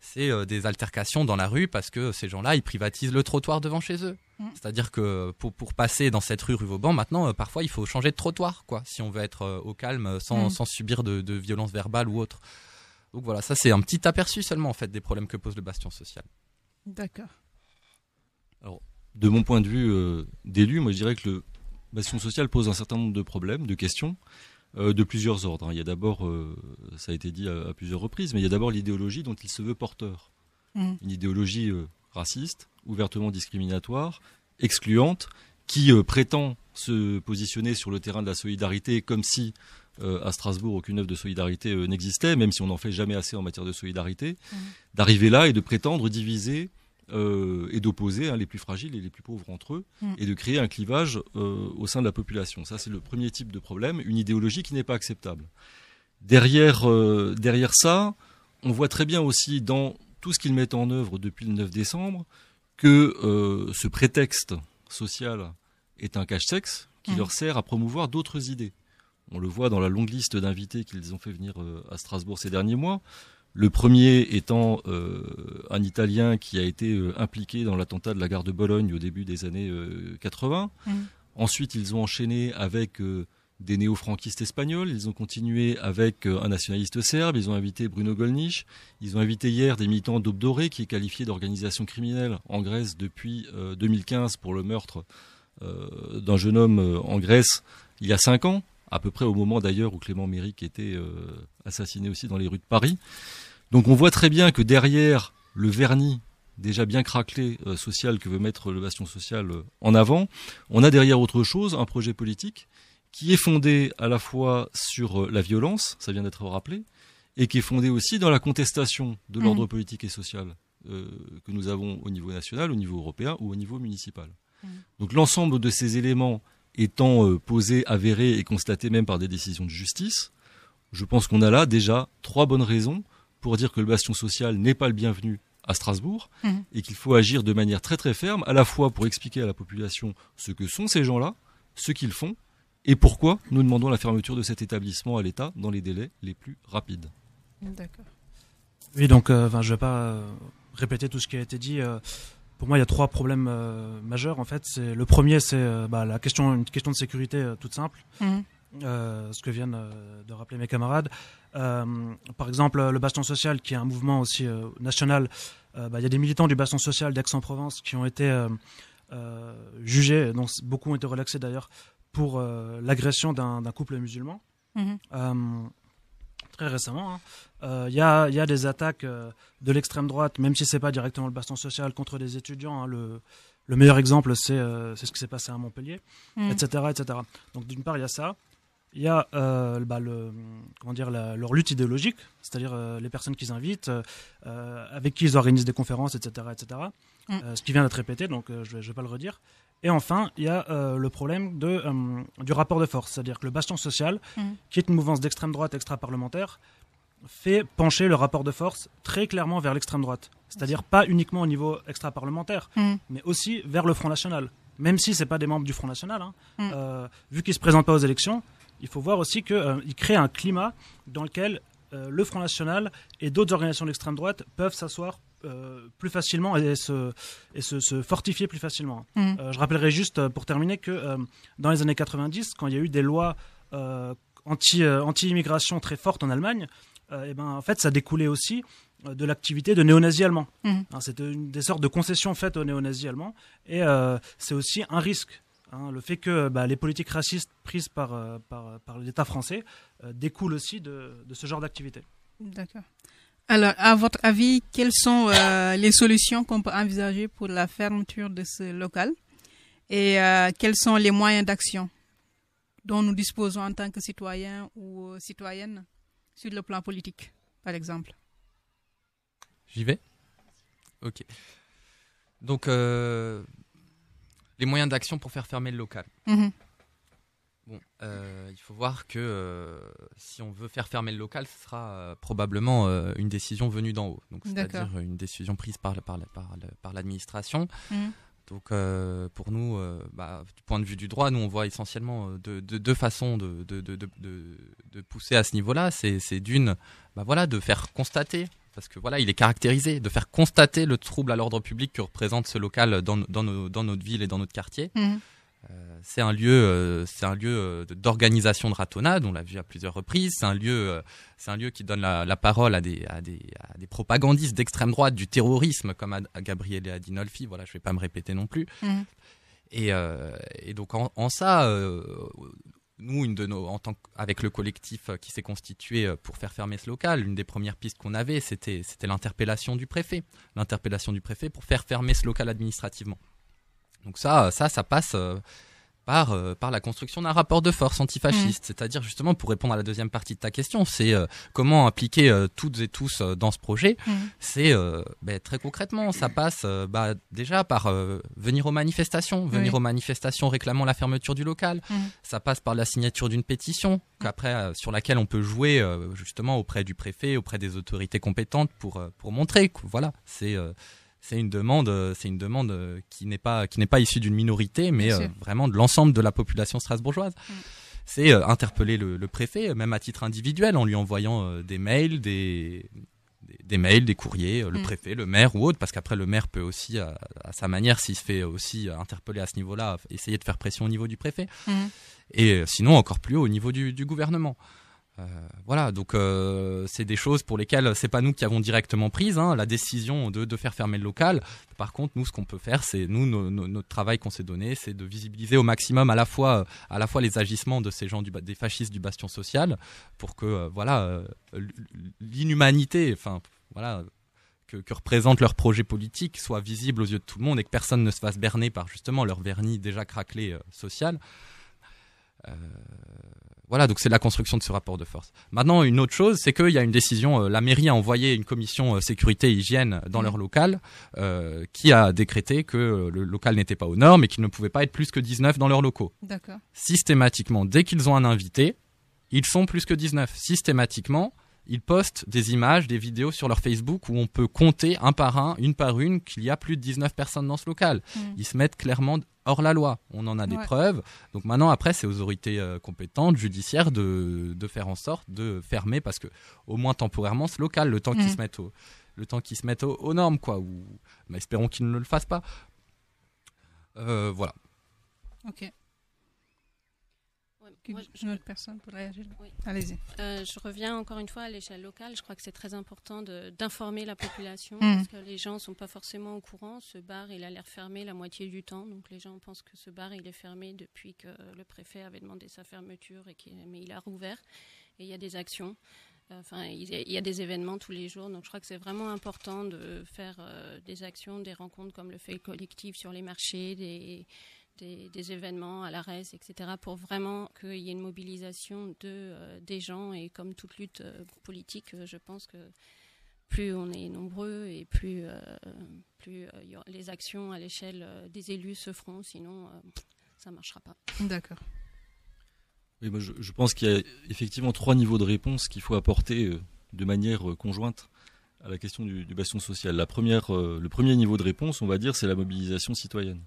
C'est des altercations dans la rue parce que ces gens-là, ils privatisent le trottoir devant chez eux. C'est-à-dire que pour passer dans cette rue Vauban, maintenant, parfois, il faut changer de trottoir, quoi, si on veut être au calme sans subir de violences verbales ou autres. Donc voilà, ça, c'est un petit aperçu seulement, en fait, des problèmes que pose le bastion social. D'accord. Alors, de mon point de vue d'élu, moi, je dirais que le bastion social pose un certain nombre de problèmes, de questions, de plusieurs ordres. Il y a d'abord, ça a été dit à plusieurs reprises, mais il y a d'abord l'idéologie dont il se veut porteur. Une idéologie raciste, ouvertement discriminatoire, excluante, qui prétend se positionner sur le terrain de la solidarité comme si à Strasbourg aucune œuvre de solidarité n'existait, même si on n'en fait jamais assez en matière de solidarité, d'arriver là et de prétendre diviser et d'opposer les plus fragiles et les plus pauvres entre eux, et de créer un clivage au sein de la population. Ça, c'est le premier type de problème, une idéologie qui n'est pas acceptable. Derrière ça, on voit très bien aussi dans tout ce qu'ils mettent en œuvre depuis le 9 décembre que ce prétexte social est un cache-sexe qui leur sert à promouvoir d'autres idées. On le voit dans la longue liste d'invités qu'ils ont fait venir à Strasbourg ces derniers mois. Le premier étant un Italien qui a été impliqué dans l'attentat de la gare de Bologne au début des années 80. Ensuite, ils ont enchaîné avec des néo-franquistes espagnols. Ils ont continué avec un nationaliste serbe. Ils ont invité Bruno Gollnisch. Ils ont invité hier des militants d'Obdoré, qui est qualifié d'organisation criminelle en Grèce depuis 2015 pour le meurtre d'un jeune homme en Grèce il y a 5 ans. À peu près au moment d'ailleurs où Clément Méric était assassiné aussi dans les rues de Paris. Donc on voit très bien que derrière le vernis déjà bien craquelé social que veut mettre le bastion social en avant, on a derrière autre chose, un projet politique qui est fondé à la fois sur la violence, ça vient d'être rappelé, et qui est fondé aussi dans la contestation de l'ordre politique et social que nous avons au niveau national, au niveau européen ou au niveau municipal. Donc l'ensemble de ces éléments étant posés, avérés et constatés même par des décisions de justice, je pense qu'on a là déjà 3 bonnes raisons pour dire que le bastion social n'est pas le bienvenu à Strasbourg et qu'il faut agir de manière très très ferme, à la fois pour expliquer à la population ce que sont ces gens-là, ce qu'ils font et pourquoi nous demandons la fermeture de cet établissement à l'État dans les délais les plus rapides. D'accord. Oui, donc je ne vais pas répéter tout ce qui a été dit. Pour moi, il y a 3 problèmes majeurs en fait. Le premier, c'est une question de sécurité toute simple. Ce que viennent de rappeler mes camarades. Par exemple, le Bastion Social, qui est un mouvement aussi national, il y a des militants du bastion social d'Aix-en-Provence qui ont été jugés, dont beaucoup ont été relaxés d'ailleurs, pour l'agression d'un couple musulman. Très récemment, il y a des attaques de l'extrême droite, même si c'est pas directement le bastion social, contre des étudiants. Le meilleur exemple, c'est ce qui s'est passé à Montpellier, etc., etc. Donc d'une part, il y a ça. Il y a leur lutte idéologique, c'est-à-dire les personnes qu'ils invitent, avec qui ils organisent des conférences, etc., etc. Ce qui vient d'être répété, donc je vais pas le redire. Et enfin, il y a le problème du rapport de force, c'est-à-dire que le bastion social, qui est une mouvance d'extrême droite extra-parlementaire, fait pencher le rapport de force très clairement vers l'extrême droite. C'est-à-dire pas uniquement au niveau extra-parlementaire, mais aussi vers le Front National. Même si ce n'est pas des membres du Front National, vu qu'ils ne se présentent pas aux élections, il faut voir aussi qu'il crée un climat dans lequel le Front National et d'autres organisations d'extrême droite peuvent s'asseoir plus facilement et se fortifier plus facilement. Je rappellerai juste, pour terminer, que dans les années 90, quand il y a eu des lois anti-immigration très fortes en Allemagne, en fait, ça découlait aussi de l'activité de néo-nazis allemands. C'était des sortes de concessions faites aux néo-nazis allemands, et c'est aussi un risque. Le fait que les politiques racistes prises par l'État français découlent aussi de ce genre d'activité. D'accord. Alors, à votre avis, quelles sont les solutions qu'on peut envisager pour la fermeture de ce local et quels sont les moyens d'action dont nous disposons en tant que citoyens ou citoyennes sur le plan politique, par exemple? J'y vais ? Ok. Donc, les moyens d'action pour faire fermer le local. Bon, il faut voir que si on veut faire fermer le local, ce sera probablement une décision venue d'en haut. Donc, c'est-à-dire une décision prise par l'administration. Donc, pour nous, du point de vue du droit, nous on voit essentiellement deux façons de pousser à ce niveau-là. C'est d'une, de faire constater, parce que il est caractérisé, de faire constater le trouble à l'ordre public que représente ce local dans notre ville et dans notre quartier. C'est un lieu d'organisation de ratonnade, on l'a vu à plusieurs reprises. C'est un lieu qui donne la parole à des propagandistes d'extrême droite, du terrorisme, comme à Gabriele Adinolfi. Voilà, je ne vais pas me répéter non plus. Et donc en ça, nous, avec le collectif qui s'est constitué pour faire fermer ce local, une des premières pistes qu'on avait, c'était l'interpellation du préfet. L'interpellation du préfet pour faire fermer ce local administrativement. Donc ça passe par la construction d'un rapport de force antifasciste, c'est-à-dire justement, pour répondre à la deuxième partie de ta question, c'est comment impliquer toutes et tous dans ce projet. C'est très concrètement, ça passe déjà par venir aux manifestations, réclamant la fermeture du local. Ça passe par la signature d'une pétition sur laquelle on peut jouer justement auprès du préfet, auprès des autorités compétentes pour montrer que c'est une demande qui n'est pas issue d'une minorité, mais vraiment de l'ensemble de la population strasbourgeoise. C'est interpeller le préfet, même à titre individuel, en lui envoyant des mails, des courriers, le préfet, le maire ou autre, parce qu'après le maire peut aussi, à sa manière, s'il se fait aussi interpeller à ce niveau-là, essayer de faire pression au niveau du préfet. Et sinon, encore plus haut, au niveau du gouvernement. Donc c'est des choses pour lesquelles c'est pas nous qui avons directement prise la décision de faire fermer le local. Par contre, nous, ce qu'on peut faire, c'est notre travail qu'on s'est donné, c'est de visibiliser au maximum à la fois les agissements de ces gens des fascistes du bastion social, pour que l'inhumanité, que représente leur projet politique soit visible aux yeux de tout le monde et que personne ne se fasse berner par justement leur vernis déjà craquelé social. Donc c'est la construction de ce rapport de force. Maintenant, une autre chose, c'est qu'il y a une décision, la mairie a envoyé une commission sécurité et hygiène dans leur local qui a décrété que le local n'était pas aux normes et qu'il ne pouvait pas être plus que 19 dans leurs locaux. D'accord. Systématiquement, dès qu'ils ont un invité, ils sont plus que 19. Systématiquement, ils postent des images, des vidéos sur leur Facebook où on peut compter un par un, une par une, qu'il y a plus de 19 personnes dans ce local. Ils se mettent clairement hors la loi. On en a des preuves. Donc maintenant, après, c'est aux autorités compétentes, judiciaires, de faire en sorte de fermer, parce que au moins temporairement, ce local, le temps qu'ils se mettent aux normes, quoi. Espérons qu'ils ne le fassent pas. Ok. Une autre personne pour réagir. Oui. Allez-y. Je reviens encore une fois à l'échelle locale. Je crois que c'est très important d'informer la population parce que les gens ne sont pas forcément au courant. Ce bar, il a l'air fermé la moitié du temps. Donc les gens pensent que ce bar, il est fermé depuis que le préfet avait demandé sa fermeture, mais il a rouvert. Et il y a des actions. Il y a des événements tous les jours. Donc je crois que c'est vraiment important de faire des actions, des rencontres comme le fait collectif sur les marchés, des événements à la RES, etc., pour vraiment qu'il y ait une mobilisation des gens. Et comme toute lutte politique, je pense que plus on est nombreux et plus les actions à l'échelle des élus se feront, sinon ça ne marchera pas. D'accord. Oui, moi je pense qu'il y a effectivement 3 niveaux de réponse qu'il faut apporter de manière conjointe à la question du bastion social. Le premier niveau de réponse, on va dire, c'est la mobilisation citoyenne.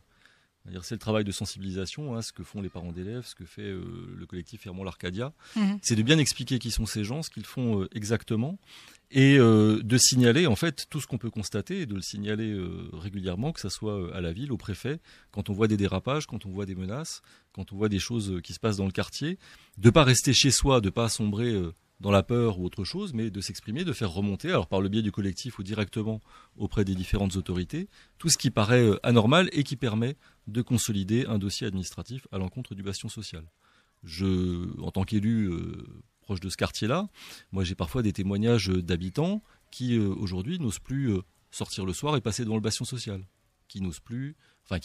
C'est le travail de sensibilisation, ce que font les parents d'élèves, ce que fait le collectif Fermons l'Arcadia. C'est de bien expliquer qui sont ces gens, ce qu'ils font exactement, et de signaler en fait tout ce qu'on peut constater, et de le signaler régulièrement, que ce soit à la ville, au préfet, quand on voit des dérapages, quand on voit des menaces, quand on voit des choses qui se passent dans le quartier, de ne pas rester chez soi, de ne pas sombrer dans la peur ou autre chose, mais de s'exprimer, de faire remonter, alors par le biais du collectif ou directement auprès des différentes autorités, tout ce qui paraît anormal et qui permet de consolider un dossier administratif à l'encontre du bastion social. En tant qu'élu proche de ce quartier-là, moi j'ai parfois des témoignages d'habitants qui aujourd'hui n'osent plus sortir le soir et passer devant le bastion social, qui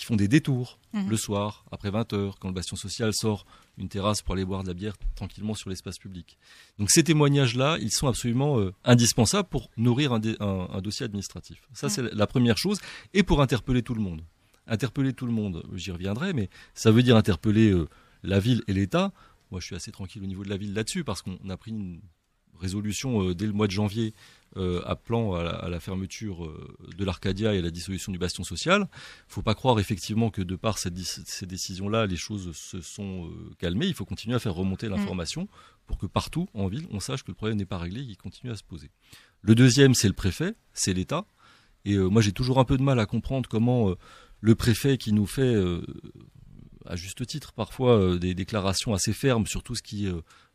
font des détours le soir, après 20h, quand le bastion social sort une terrasse pour aller boire de la bière tranquillement sur l'espace public. Donc ces témoignages-là, ils sont absolument indispensables pour nourrir un dossier administratif. Ça, c'est la première chose, et pour interpeller tout le monde. Interpeller tout le monde, j'y reviendrai, mais ça veut dire interpeller la ville et l'État. Moi, je suis assez tranquille au niveau de la ville là-dessus, parce qu'on a pris une résolution dès le mois de janvier appelant à la fermeture de l'Arcadia et à la dissolution du bastion social. Il ne faut pas croire effectivement que de par ces décisions-là, les choses se sont calmées. Il faut continuer à faire remonter l'information pour que partout en ville, on sache que le problème n'est pas réglé et qu'il continue à se poser. Le deuxième, c'est le préfet, c'est l'État. Et moi, j'ai toujours un peu de mal à comprendre comment le préfet qui nous fait, à juste titre parfois, des déclarations assez fermes sur tout ce qui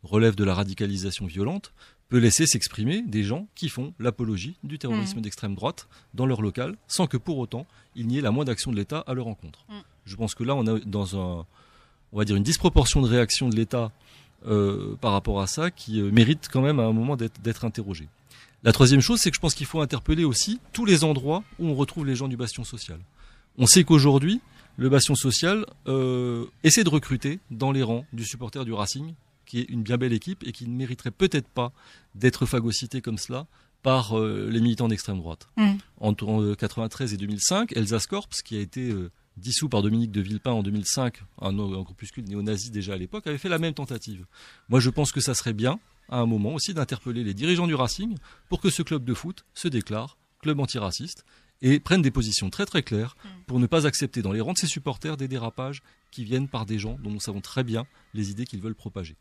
relève de la radicalisation violente, peut laisser s'exprimer des gens qui font l'apologie du terrorisme d'extrême droite dans leur local, sans que pour autant il n'y ait la moindre action de l'État à leur encontre. Je pense que là, on a on va dire une disproportion de réaction de l'État par rapport à ça qui mérite quand même à un moment d'être interrogé. La troisième chose, c'est que je pense qu'il faut interpeller aussi tous les endroits où on retrouve les gens du bastion social. On sait qu'aujourd'hui, le bastion social essaie de recruter dans les rangs du supporter du Racing, qui est une bien belle équipe et qui ne mériterait peut-être pas d'être phagocytée comme cela par les militants d'extrême droite. Entre 1993 et 2005, Elsace Corps, qui a été dissous par Dominique de Villepin en 2005, un groupuscule néo-nazi déjà à l'époque, avait fait la même tentative. Moi, je pense que ça serait bien, à un moment aussi, d'interpeller les dirigeants du Racing pour que ce club de foot se déclare club antiraciste et prenne des positions très très claires pour ne pas accepter dans les rangs de ses supporters des dérapages qui viennent par des gens dont nous savons très bien les idées qu'ils veulent propager.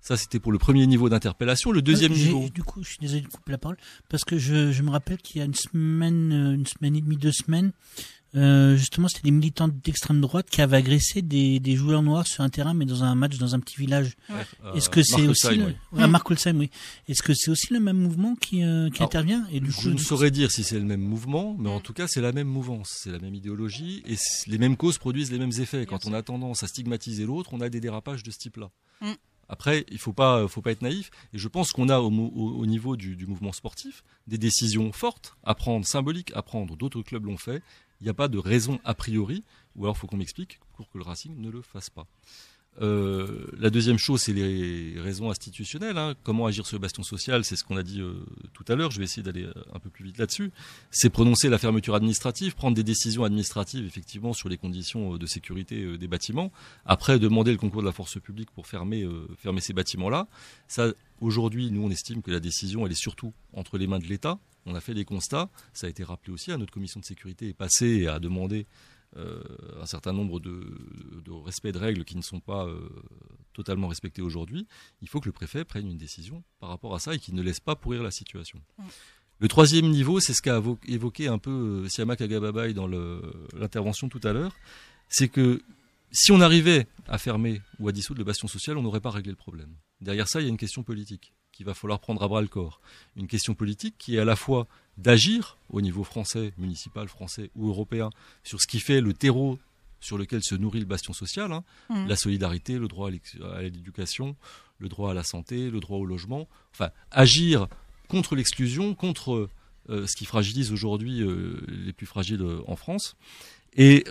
Ça, c'était pour le premier niveau d'interpellation. Le deuxième niveau... Du coup, je suis désolé de couper la parole, parce que je me rappelle qu'il y a une semaine et demie, 2 semaines, justement, c'était des militants d'extrême droite qui avaient agressé des joueurs noirs sur un terrain, mais dans un match dans un petit village. Est-ce que c'est aussi Markolsheim, oui. Est-ce que c'est aussi le même mouvement qui intervient et je ne saurais dire si c'est le même mouvement, mais en tout cas, c'est la même mouvance, c'est la même idéologie, et les mêmes causes produisent les mêmes effets. Quand on a tendance à stigmatiser l'autre, on a des dérapages de ce type-là. Après, il faut pas être naïf. Et je pense qu'on a au niveau du mouvement sportif des décisions fortes à prendre, symboliques à prendre. D'autres clubs l'ont fait. Il n'y a pas de raison a priori, ou alors il faut qu'on m'explique pour que le Racing ne le fasse pas. La deuxième chose, c'est les raisons institutionnelles. Comment agir sur le bastion social, c'est ce qu'on a dit tout à l'heure. Je vais essayer d'aller un peu plus vite là-dessus. C'est prononcer la fermeture administrative, prendre des décisions administratives effectivement sur les conditions de sécurité des bâtiments. Après, demander le concours de la force publique pour fermer ces bâtiments-là. Ça, aujourd'hui, nous on estime que la décision, elle est surtout entre les mains de l'État. On a fait des constats. Ça a été rappelé aussi. Notre commission de sécurité est passée et a demandé un certain nombre de respects de règles qui ne sont pas totalement respectés aujourd'hui. Il faut que le préfet prenne une décision par rapport à ça et qu'il ne laisse pas pourrir la situation. Le troisième niveau, c'est ce qu'a évoqué un peu Siama Kagababaye dans l'intervention tout à l'heure, c'est que si on arrivait à fermer ou à dissoudre le bastion social, on n'aurait pas réglé le problème. Derrière ça, il y a une question politique qu'il va falloir prendre à bras le corps. Une question politique qui est à la fois d'agir au niveau français, municipal, français ou européen, sur ce qui fait le terreau sur lequel se nourrit le bastion social, la solidarité, le droit à l'éducation, le droit à la santé, le droit au logement, enfin agir contre l'exclusion, contre ce qui fragilise aujourd'hui les plus fragiles en France, et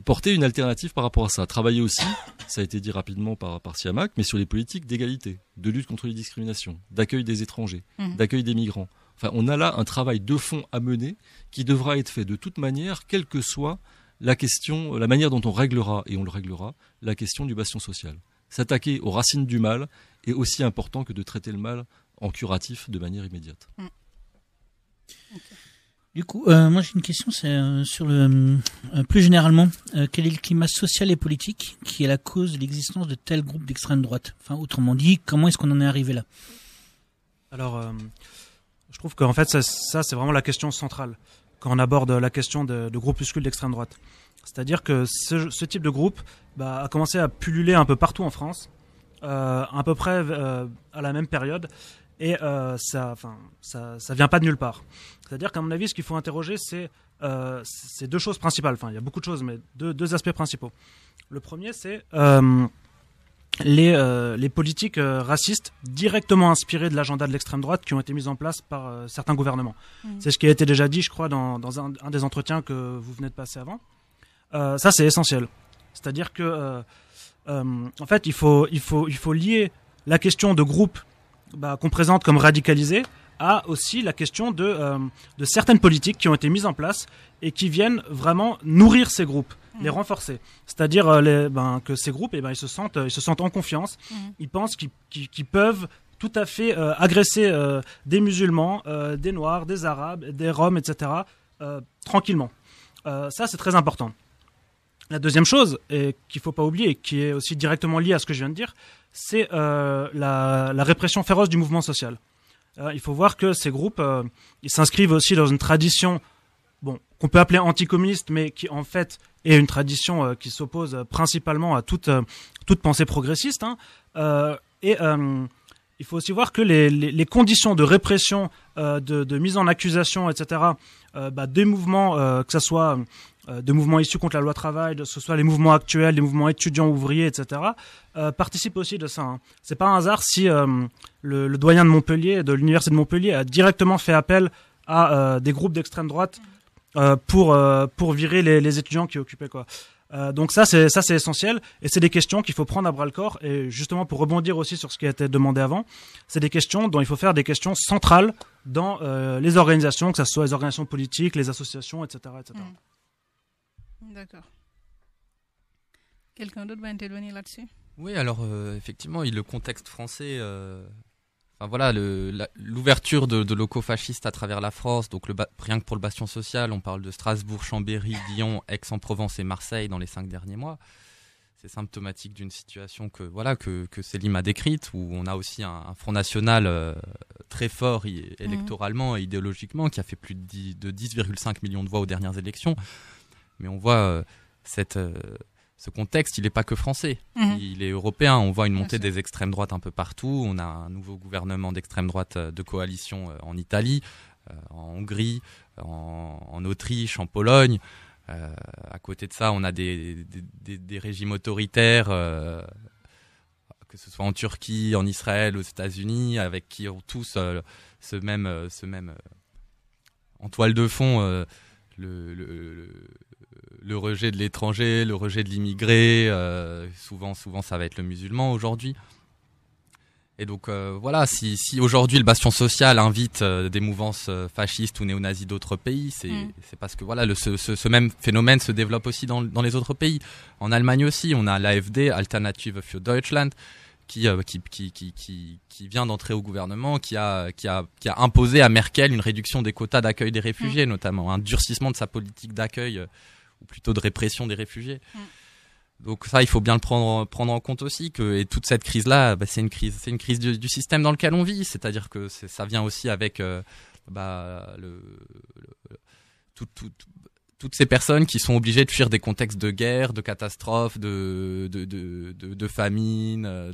porter une alternative par rapport à ça. Travailler aussi, ça a été dit rapidement par Siamak, mais sur les politiques d'égalité, de lutte contre les discriminations, d'accueil des étrangers, d'accueil des migrants. Enfin, on a là un travail de fond à mener qui devra être fait de toute manière, quelle que soit la question, la manière dont on réglera, et on le réglera, la question du bastion social. S'attaquer aux racines du mal est aussi important que de traiter le mal en curatif de manière immédiate. Du coup, moi j'ai une question, c'est sur le plus généralement, quel est le climat social et politique qui est la cause de l'existence de tels groupes d'extrême droite? Enfin, autrement dit, comment est-ce qu'on en est arrivé là? Alors, je trouve qu'en fait, ça c'est vraiment la question centrale quand on aborde la question de groupuscules d'extrême droite. C'est-à-dire que ce type de groupe a commencé à pulluler un peu partout en France, à peu près à la même période, et ça vient pas de nulle part. C'est-à-dire qu'à mon avis, ce qu'il faut interroger, c'est deux choses principales. Enfin, il y a beaucoup de choses, mais deux aspects principaux. Le premier, c'est les politiques racistes directement inspirées de l'agenda de l'extrême droite qui ont été mises en place par certains gouvernements. C'est ce qui a été déjà dit, je crois, dans un des entretiens que vous venez de passer avant. Ça, c'est essentiel. C'est-à-dire que, en fait, il faut lier la question de groupes qu'on présente comme radicalisés à aussi la question de certaines politiques qui ont été mises en place et qui viennent vraiment nourrir ces groupes, les renforcer. C'est-à-dire que ces groupes, ils se sentent en confiance. Ils pensent qu'ils peuvent tout à fait agresser des musulmans, des noirs, des arabes, des roms, etc. Tranquillement. Ça, c'est très important. La deuxième chose, et qu'il ne faut pas oublier, qui est aussi directement liée à ce que je viens de dire, c'est la répression féroce du mouvement social. Il faut voir que ces groupes, ils s'inscrivent aussi dans une tradition qu'on peut appeler anticommuniste, mais qui en fait est une tradition qui s'oppose principalement à toute pensée progressiste. Il faut aussi voir que les conditions de répression, de mise en accusation, etc., des mouvements, que ce soit de mouvements issus contre la loi travail, que ce soit les mouvements actuels, les mouvements étudiants, ouvriers, etc., participent aussi de ça. C'est pas un hasard si le doyen de Montpellier, de l'université de Montpellier, a directement fait appel à des groupes d'extrême droite pour virer les étudiants qui occupaient quoi. Donc ça c'est essentiel, et c'est des questions qu'il faut prendre à bras le corps, et justement pour rebondir aussi sur ce qui a été demandé avant, c'est des questions dont il faut faire des questions centrales dans les organisations, que ce soit les organisations politiques, les associations, etc. etc. D'accord. Quelqu'un d'autre va intervenir là-dessus? Oui, alors effectivement, le contexte français, l'ouverture de locaux fascistes à travers la France, donc rien que pour le bastion social, on parle de Strasbourg, Chambéry, Lyon, Aix-en-Provence et Marseille dans les 5 derniers mois. C'est symptomatique d'une situation que Selim a décrite, où on a aussi un Front National très fort électoralement et idéologiquement, qui a fait plus de 10,5 millions de voix aux dernières élections. Mais on voit ce contexte, il n'est pas que français, il est européen. On voit une montée des extrêmes droites un peu partout. On a un nouveau gouvernement d'extrême droite de coalition en Italie, en Hongrie, en Autriche, en Pologne. À côté de ça, on a des régimes autoritaires, que ce soit en Turquie, en Israël, aux États-Unis, avec qui ont tous ce même en toile de fond le rejet de l'étranger, le rejet de l'immigré, souvent ça va être le musulman aujourd'hui. Et donc si aujourd'hui le bastion social invite des mouvances fascistes ou néo-nazis d'autres pays, c'est parce que ce même phénomène se développe aussi dans les autres pays. En Allemagne aussi, on a l'AfD, Alternative für Deutschland, qui vient d'entrer au gouvernement, qui a imposé à Merkel une réduction des quotas d'accueil des réfugiés, notamment un durcissement de sa politique d'accueil, ou plutôt de répression des réfugiés. Donc ça, il faut bien le prendre en compte aussi, et toute cette crise-là, c'est une crise du système dans lequel on vit, c'est-à-dire que toutes ces personnes qui sont obligées de fuir des contextes de guerre, de catastrophes, de famine,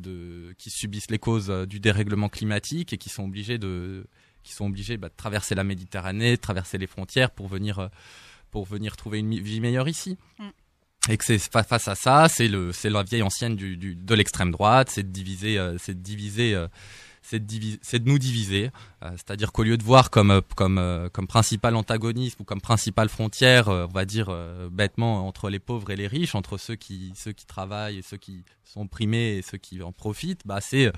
qui subissent les causes du dérèglement climatique et qui sont obligées de traverser la Méditerranée, de traverser les frontières pour venir trouver une vie meilleure ici. Et que c'est face à ça, c'est la vieille ancienne de l'extrême droite, c'est de nous diviser, c'est-à-dire qu'au lieu de voir comme principal antagonisme ou comme principale frontière, on va dire bêtement, entre les pauvres et les riches, entre ceux qui travaillent et ceux qui sont opprimés et ceux qui en profitent, c'est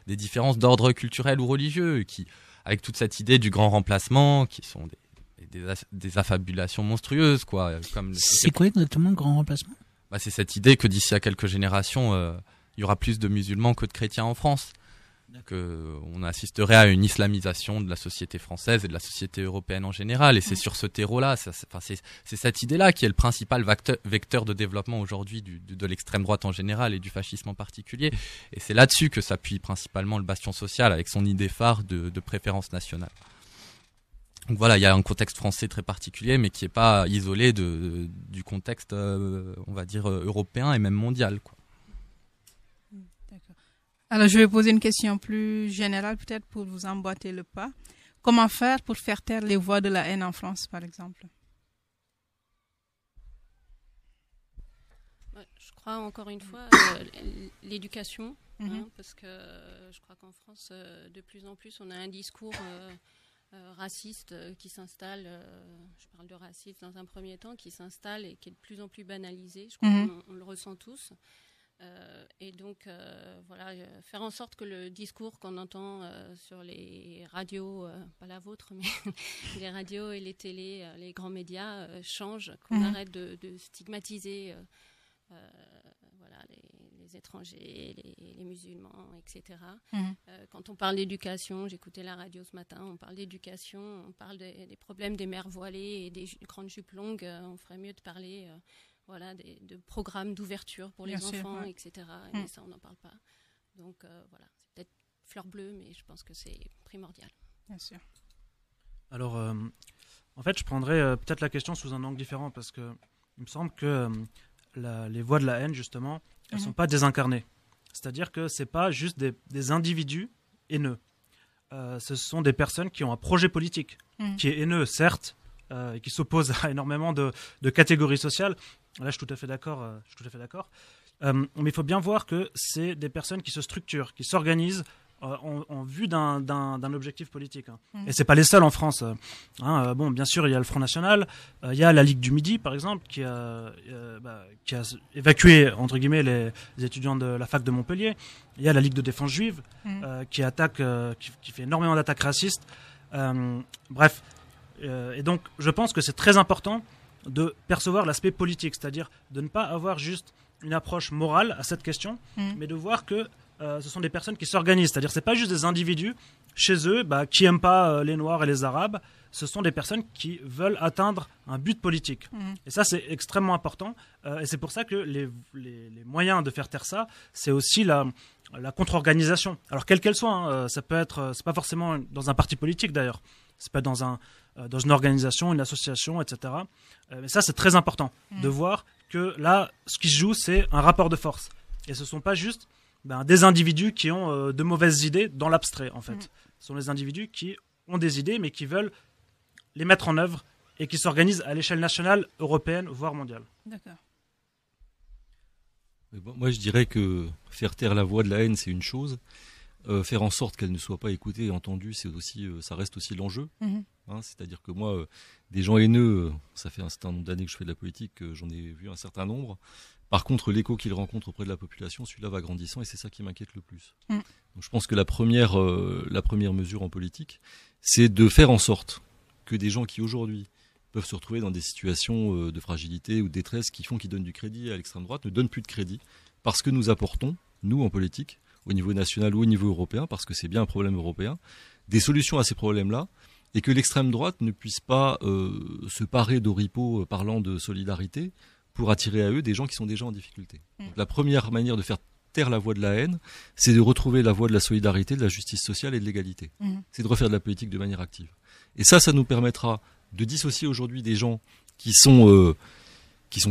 des différences d'ordre culturel ou religieux qui, avec toute cette idée du grand remplacement, qui sont des affabulations monstrueuses, quoi. C'est quoi exactement le grand remplacement ? C'est cette idée que d'ici à quelques générations, il y aura plus de musulmans que de chrétiens en France. On assisterait à une islamisation de la société française et de la société européenne en général. Et c'est sur ce terreau-là, c'est cette idée-là qui est le principal vecteur de développement aujourd'hui de l'extrême droite en général et du fascisme en particulier. Et c'est là-dessus que s'appuie principalement le bastion social avec son idée phare de préférence nationale. Donc voilà, il y a un contexte français très particulier, mais qui n'est pas isolé du contexte, on va dire, européen et même mondial, quoi. D'accord. Alors, je vais poser une question plus générale, peut-être pour vous emboîter le pas. Comment faire pour faire taire les voix de la haine en France, par exemple ? Je crois, encore une fois, l'éducation, parce que je crois qu'en France, de plus en plus, on a un discours raciste qui s'installe, je parle de racisme dans un premier temps, qui s'installe et qui est de plus en plus banalisé. Je crois qu'on le ressent tous. Et donc, faire en sorte que le discours qu'on entend sur les radios, pas la vôtre, mais les radios et les télés, les grands médias change, qu'on arrête de stigmatiser les étrangers, les musulmans, etc. Quand on parle d'éducation, j'écoutais la radio ce matin, on parle d'éducation, on parle des problèmes des mères voilées et des grandes jupes longues, on ferait mieux de parler de programmes d'ouverture pour les enfants, etc. Et ça, on n'en parle pas. Donc c'est peut-être fleur bleue, mais je pense que c'est primordial. Bien sûr. Alors, en fait, je prendrais peut-être la question sous un angle différent, parce que il me semble que les voix de la haine, justement, elles ne sont pas désincarnées. C'est-à-dire que ce n'est pas juste des individus haineux. Ce sont des personnes qui ont un projet politique, qui est haineux, certes, et qui s'oppose à énormément de catégories sociales. Là, je suis tout à fait d'accord. Mais il faut bien voir que c'est des personnes qui se structurent, qui s'organisent en vue d'un objectif politique. Et c'est pas les seuls en France. Bien sûr, il y a le Front National, il y a la Ligue du Midi, par exemple, qui a évacué, entre guillemets, les étudiants de la fac de Montpellier. Il y a la Ligue de défense juive, qui fait énormément d'attaques racistes. Et donc, je pense que c'est très important de percevoir l'aspect politique, c'est-à-dire de ne pas avoir juste une approche morale à cette question, mais de voir que ce sont des personnes qui s'organisent, c'est-à-dire c'est pas juste des individus chez eux qui aiment pas les Noirs et les Arabes, ce sont des personnes qui veulent atteindre un but politique. Et ça, c'est extrêmement important, et c'est pour ça que les moyens de faire taire ça, c'est aussi la contre-organisation. Alors quelle qu'elle soit, ça peut être, c'est pas forcément dans un parti politique d'ailleurs, c'est pas dans une organisation, une association, etc. Mais ça, c'est très important de voir que là, ce qui se joue, c'est un rapport de force. Et ce ne sont pas juste des individus qui ont de mauvaises idées dans l'abstrait, en fait. Ce sont des individus qui ont des idées, mais qui veulent les mettre en œuvre et qui s'organisent à l'échelle nationale, européenne, voire mondiale. D'accord. Moi, je dirais que faire taire la voix de la haine, c'est une chose. Faire en sorte qu'elle ne soit pas écoutée et entendue, ça reste aussi l'enjeu. C'est-à-dire que moi, des gens haineux, ça fait un certain nombre d'années que je fais de la politique, j'en ai vu un certain nombre. Par contre, l'écho qu'ils rencontrent auprès de la population, celui-là va grandissant et c'est ça qui m'inquiète le plus. Donc, je pense que la première mesure en politique, c'est de faire en sorte que des gens qui aujourd'hui peuvent se retrouver dans des situations de fragilité ou de détresse qui donnent du crédit à l'extrême droite, ne donnent plus de crédit parce que nous apportons, nous en politique, au niveau national ou au niveau européen, parce que c'est bien un problème européen, des solutions à ces problèmes-là, et que l'extrême droite ne puisse pas se parer d'oripeaux parlant de solidarité pour attirer à eux des gens qui sont déjà en difficulté. Donc, la première manière de faire taire la voix de la haine, c'est de retrouver la voie de la solidarité, de la justice sociale et de l'égalité. C'est de refaire de la politique de manière active. Et ça nous permettra de dissocier aujourd'hui des gens qui sont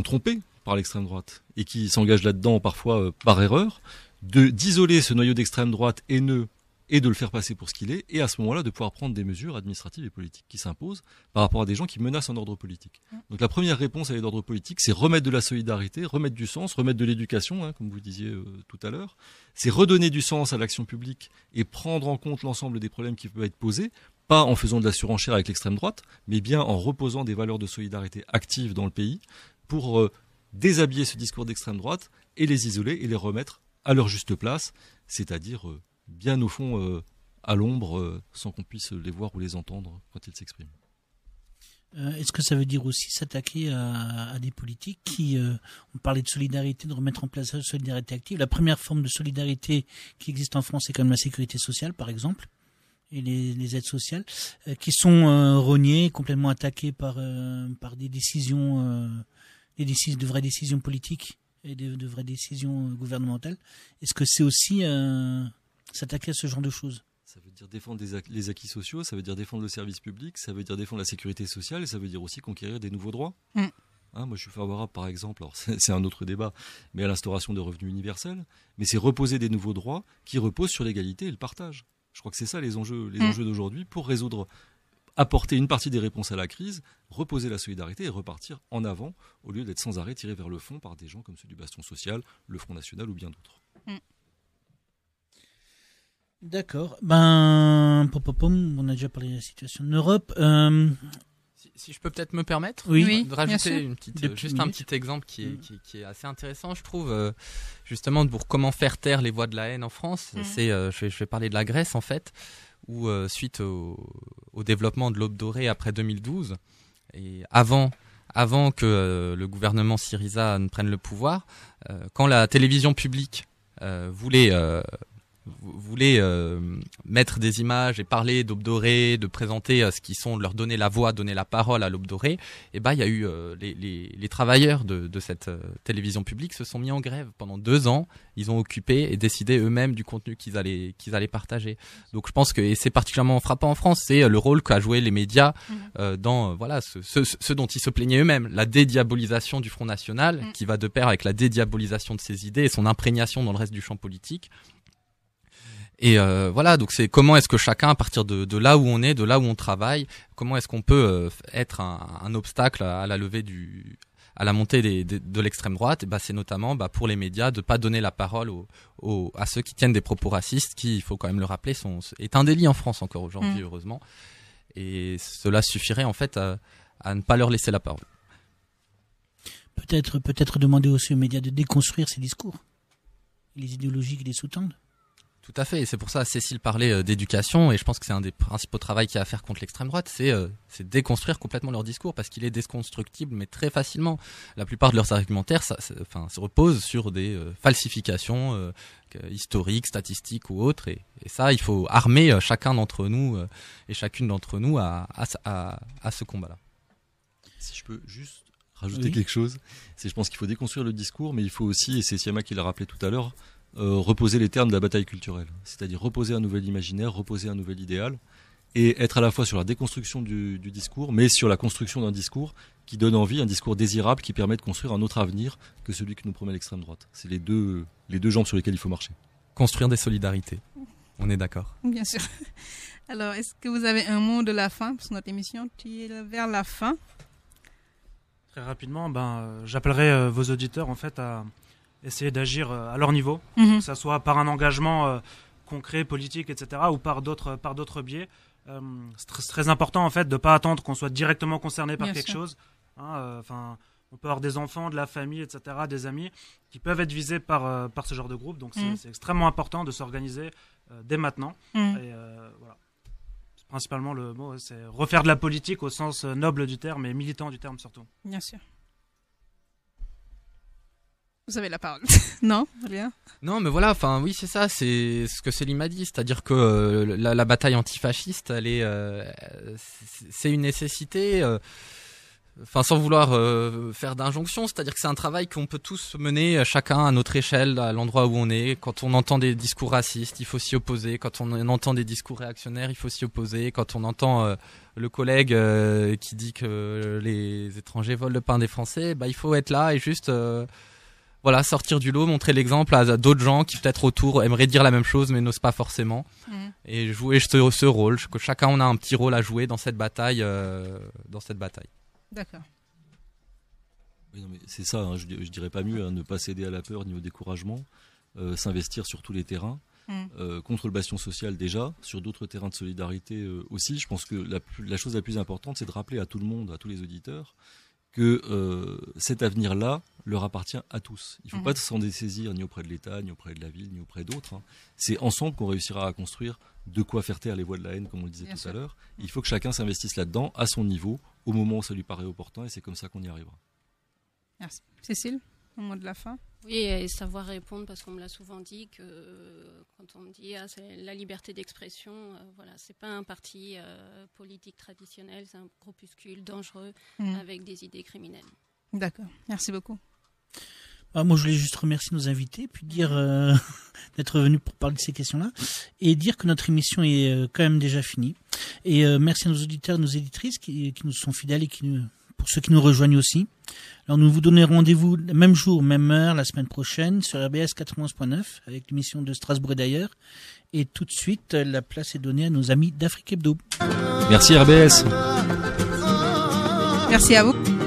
trompés par l'extrême droite et qui s'engagent là-dedans parfois par erreur, d'isoler ce noyau d'extrême droite haineux et de le faire passer pour ce qu'il est, et à ce moment-là de pouvoir prendre des mesures administratives et politiques qui s'imposent par rapport à des gens qui menacent un ordre politique. Donc la première réponse à l'ordre politique, c'est remettre de la solidarité, remettre du sens, remettre de l'éducation, comme vous disiez tout à l'heure. C'est redonner du sens à l'action publique et prendre en compte l'ensemble des problèmes qui peuvent être posés, pas en faisant de la surenchère avec l'extrême droite, mais bien en reposant des valeurs de solidarité actives dans le pays pour déshabiller ce discours d'extrême droite et les isoler et les remettre à leur juste place, c'est-à-dire bien au fond à l'ombre, sans qu'on puisse les voir ou les entendre quand ils s'expriment. Est-ce que ça veut dire aussi s'attaquer à des politiques qui, on parlait de solidarité, de remettre en place la solidarité active. La première forme de solidarité qui existe en France, c'est comme la sécurité sociale, par exemple, et les aides sociales, qui sont rognées, complètement attaquées par des décisions, de vraies décisions politiques et de vraies décisions gouvernementales. Est-ce que c'est aussi s'attaquer à ce genre de choses? Ça veut dire défendre les acquis sociaux, ça veut dire défendre le service public, ça veut dire défendre la sécurité sociale, et ça veut dire aussi conquérir des nouveaux droits. Moi, je suis favorable, par exemple, alors c'est un autre débat, mais à l'instauration de revenus universels. Mais c'est reposer des nouveaux droits qui reposent sur l'égalité et le partage. Je crois que c'est ça les enjeux d'aujourd'hui pour apporter une partie des réponses à la crise, reposer la solidarité et repartir en avant, au lieu d'être sans arrêt tiré vers le fond par des gens comme ceux du Bastion Social, le Front National ou bien d'autres. D'accord. On a déjà parlé de la situation en Europe. Si je peux peut-être me permettre de rajouter un petit exemple qui est assez intéressant, je trouve, justement, pour comment faire taire les voix de la haine en France. Je vais parler de la Grèce, en fait, où suite au développement de l'Aube dorée après 2012, et avant que le gouvernement Syriza ne prenne le pouvoir, quand la télévision publique voulait mettre des images et parler d'Aube dorée, de présenter ce qui sont, de leur donner la voix, donner la parole à l'Aube dorée, et il y a eu les travailleurs de cette télévision publique se sont mis en grève pendant 2 ans. Ils ont occupé et décidé eux-mêmes du contenu qu'ils allaient partager. Donc je pense que, et c'est particulièrement frappant en France, c'est le rôle qu'a joué les médias dans ce dont ils se plaignaient eux-mêmes, la dédiabolisation du Front National, qui va de pair avec la dédiabolisation de ses idées et son imprégnation dans le reste du champ politique. Et donc c'est comment est-ce que chacun, à partir de là où on est, de là où on travaille, comment est-ce qu'on peut être un obstacle à la levée à la montée de l'extrême droite. Et c'est notamment pour les médias de pas donner la parole à ceux qui tiennent des propos racistes, qui, il faut quand même le rappeler, est un délit en France encore aujourd'hui, heureusement. Et cela suffirait en fait à ne pas leur laisser la parole. Peut-être demander aussi aux médias de déconstruire ces discours, les idéologies qui les sous-tendent. Tout à fait, et c'est pour ça Cécile parlait d'éducation, et je pense que c'est un des principaux travaux qu'il y a à faire contre l'extrême droite, c'est déconstruire complètement leur discours, parce qu'il est déconstructible, mais très facilement. La plupart de leurs argumentaires se reposent sur des falsifications historiques, statistiques ou autres, et ça, il faut armer chacun d'entre nous et chacune d'entre nous à ce combat-là. Si je peux juste rajouter quelque chose, je pense qu'il faut déconstruire le discours, mais il faut aussi, et c'est Siama qui l'a rappelé tout à l'heure, reposer les termes de la bataille culturelle, c'est-à-dire reposer un nouvel imaginaire, reposer un nouvel idéal, et être à la fois sur la déconstruction du discours, mais sur la construction d'un discours qui donne envie, un discours désirable qui permet de construire un autre avenir que celui que nous promet l'extrême droite. C'est les deux jambes sur lesquelles il faut marcher. Construire des solidarités, on est d'accord. Bien sûr. Alors, est-ce que vous avez un mot de la fin, parce que notre émission tire vers la fin? Très rapidement, j'appellerai vos auditeurs en fait à essayer d'agir à leur niveau, que ce soit par un engagement concret, politique, etc., ou par d'autres biais. C'est très important en fait de ne pas attendre qu'on soit directement concerné par quelque chose. On peut avoir des enfants, de la famille, etc., des amis qui peuvent être visés par ce genre de groupe. Donc c'est extrêmement important de s'organiser dès maintenant. Et voilà. Principalement le mot, c'est refaire de la politique au sens noble du terme et militant du terme surtout. Bien sûr. Vous avez la parole. Non, rien. Non, mais voilà, oui, c'est ça, c'est ce que Céline m'a dit, c'est-à-dire que la bataille antifasciste, c'est une nécessité. enfin sans vouloir faire d'injonction, c'est-à-dire que c'est un travail qu'on peut tous mener chacun à notre échelle, à l'endroit où on est. Quand on entend des discours racistes, il faut s'y opposer. Quand on entend des discours réactionnaires, il faut s'y opposer. Quand on entend le collègue qui dit que les étrangers volent le pain des Français, il faut être là et juste sortir du lot, montrer l'exemple à d'autres gens qui peut-être autour aimeraient dire la même chose mais n'osent pas forcément. Et jouer ce rôle, que chacun on a un petit rôle à jouer dans cette bataille. D'accord. Oui, non, mais c'est ça, hein, je dirais pas mieux, ne pas céder à la peur ni au découragement, s'investir sur tous les terrains, contre le bastion social déjà, sur d'autres terrains de solidarité aussi. Je pense que la chose la plus importante, c'est de rappeler à tout le monde, à tous les auditeurs, que cet avenir-là leur appartient à tous. Il ne faut pas s'en dessaisir ni auprès de l'État, ni auprès de la ville, ni auprès d'autres. Hein. C'est ensemble qu'on réussira à construire de quoi faire taire les voix de la haine, comme on le disait tout à l'heure. Il faut que chacun s'investisse là-dedans, à son niveau, au moment où ça lui paraît opportun, et c'est comme ça qu'on y arrivera. Merci. Cécile, au mot de la fin. Oui, et savoir répondre, parce qu'on me l'a souvent dit, que quand on me dit c'est la liberté d'expression, c'est pas un parti politique traditionnel, c'est un groupuscule dangereux avec des idées criminelles. D'accord, merci beaucoup. Moi, je voulais juste remercier nos invités, puis dire d'être venus pour parler de ces questions-là, et dire que notre émission est quand même déjà finie. Et merci à nos auditeurs et nos éditrices qui nous sont fidèles et pour ceux qui nous rejoignent aussi. Alors, nous vous donnons rendez-vous le même jour, même heure, la semaine prochaine, sur RBS 91.9, avec l'émission de Strasbourg et d'ailleurs. Et tout de suite, la place est donnée à nos amis d'Afrique Hebdo. Merci RBS. Merci à vous.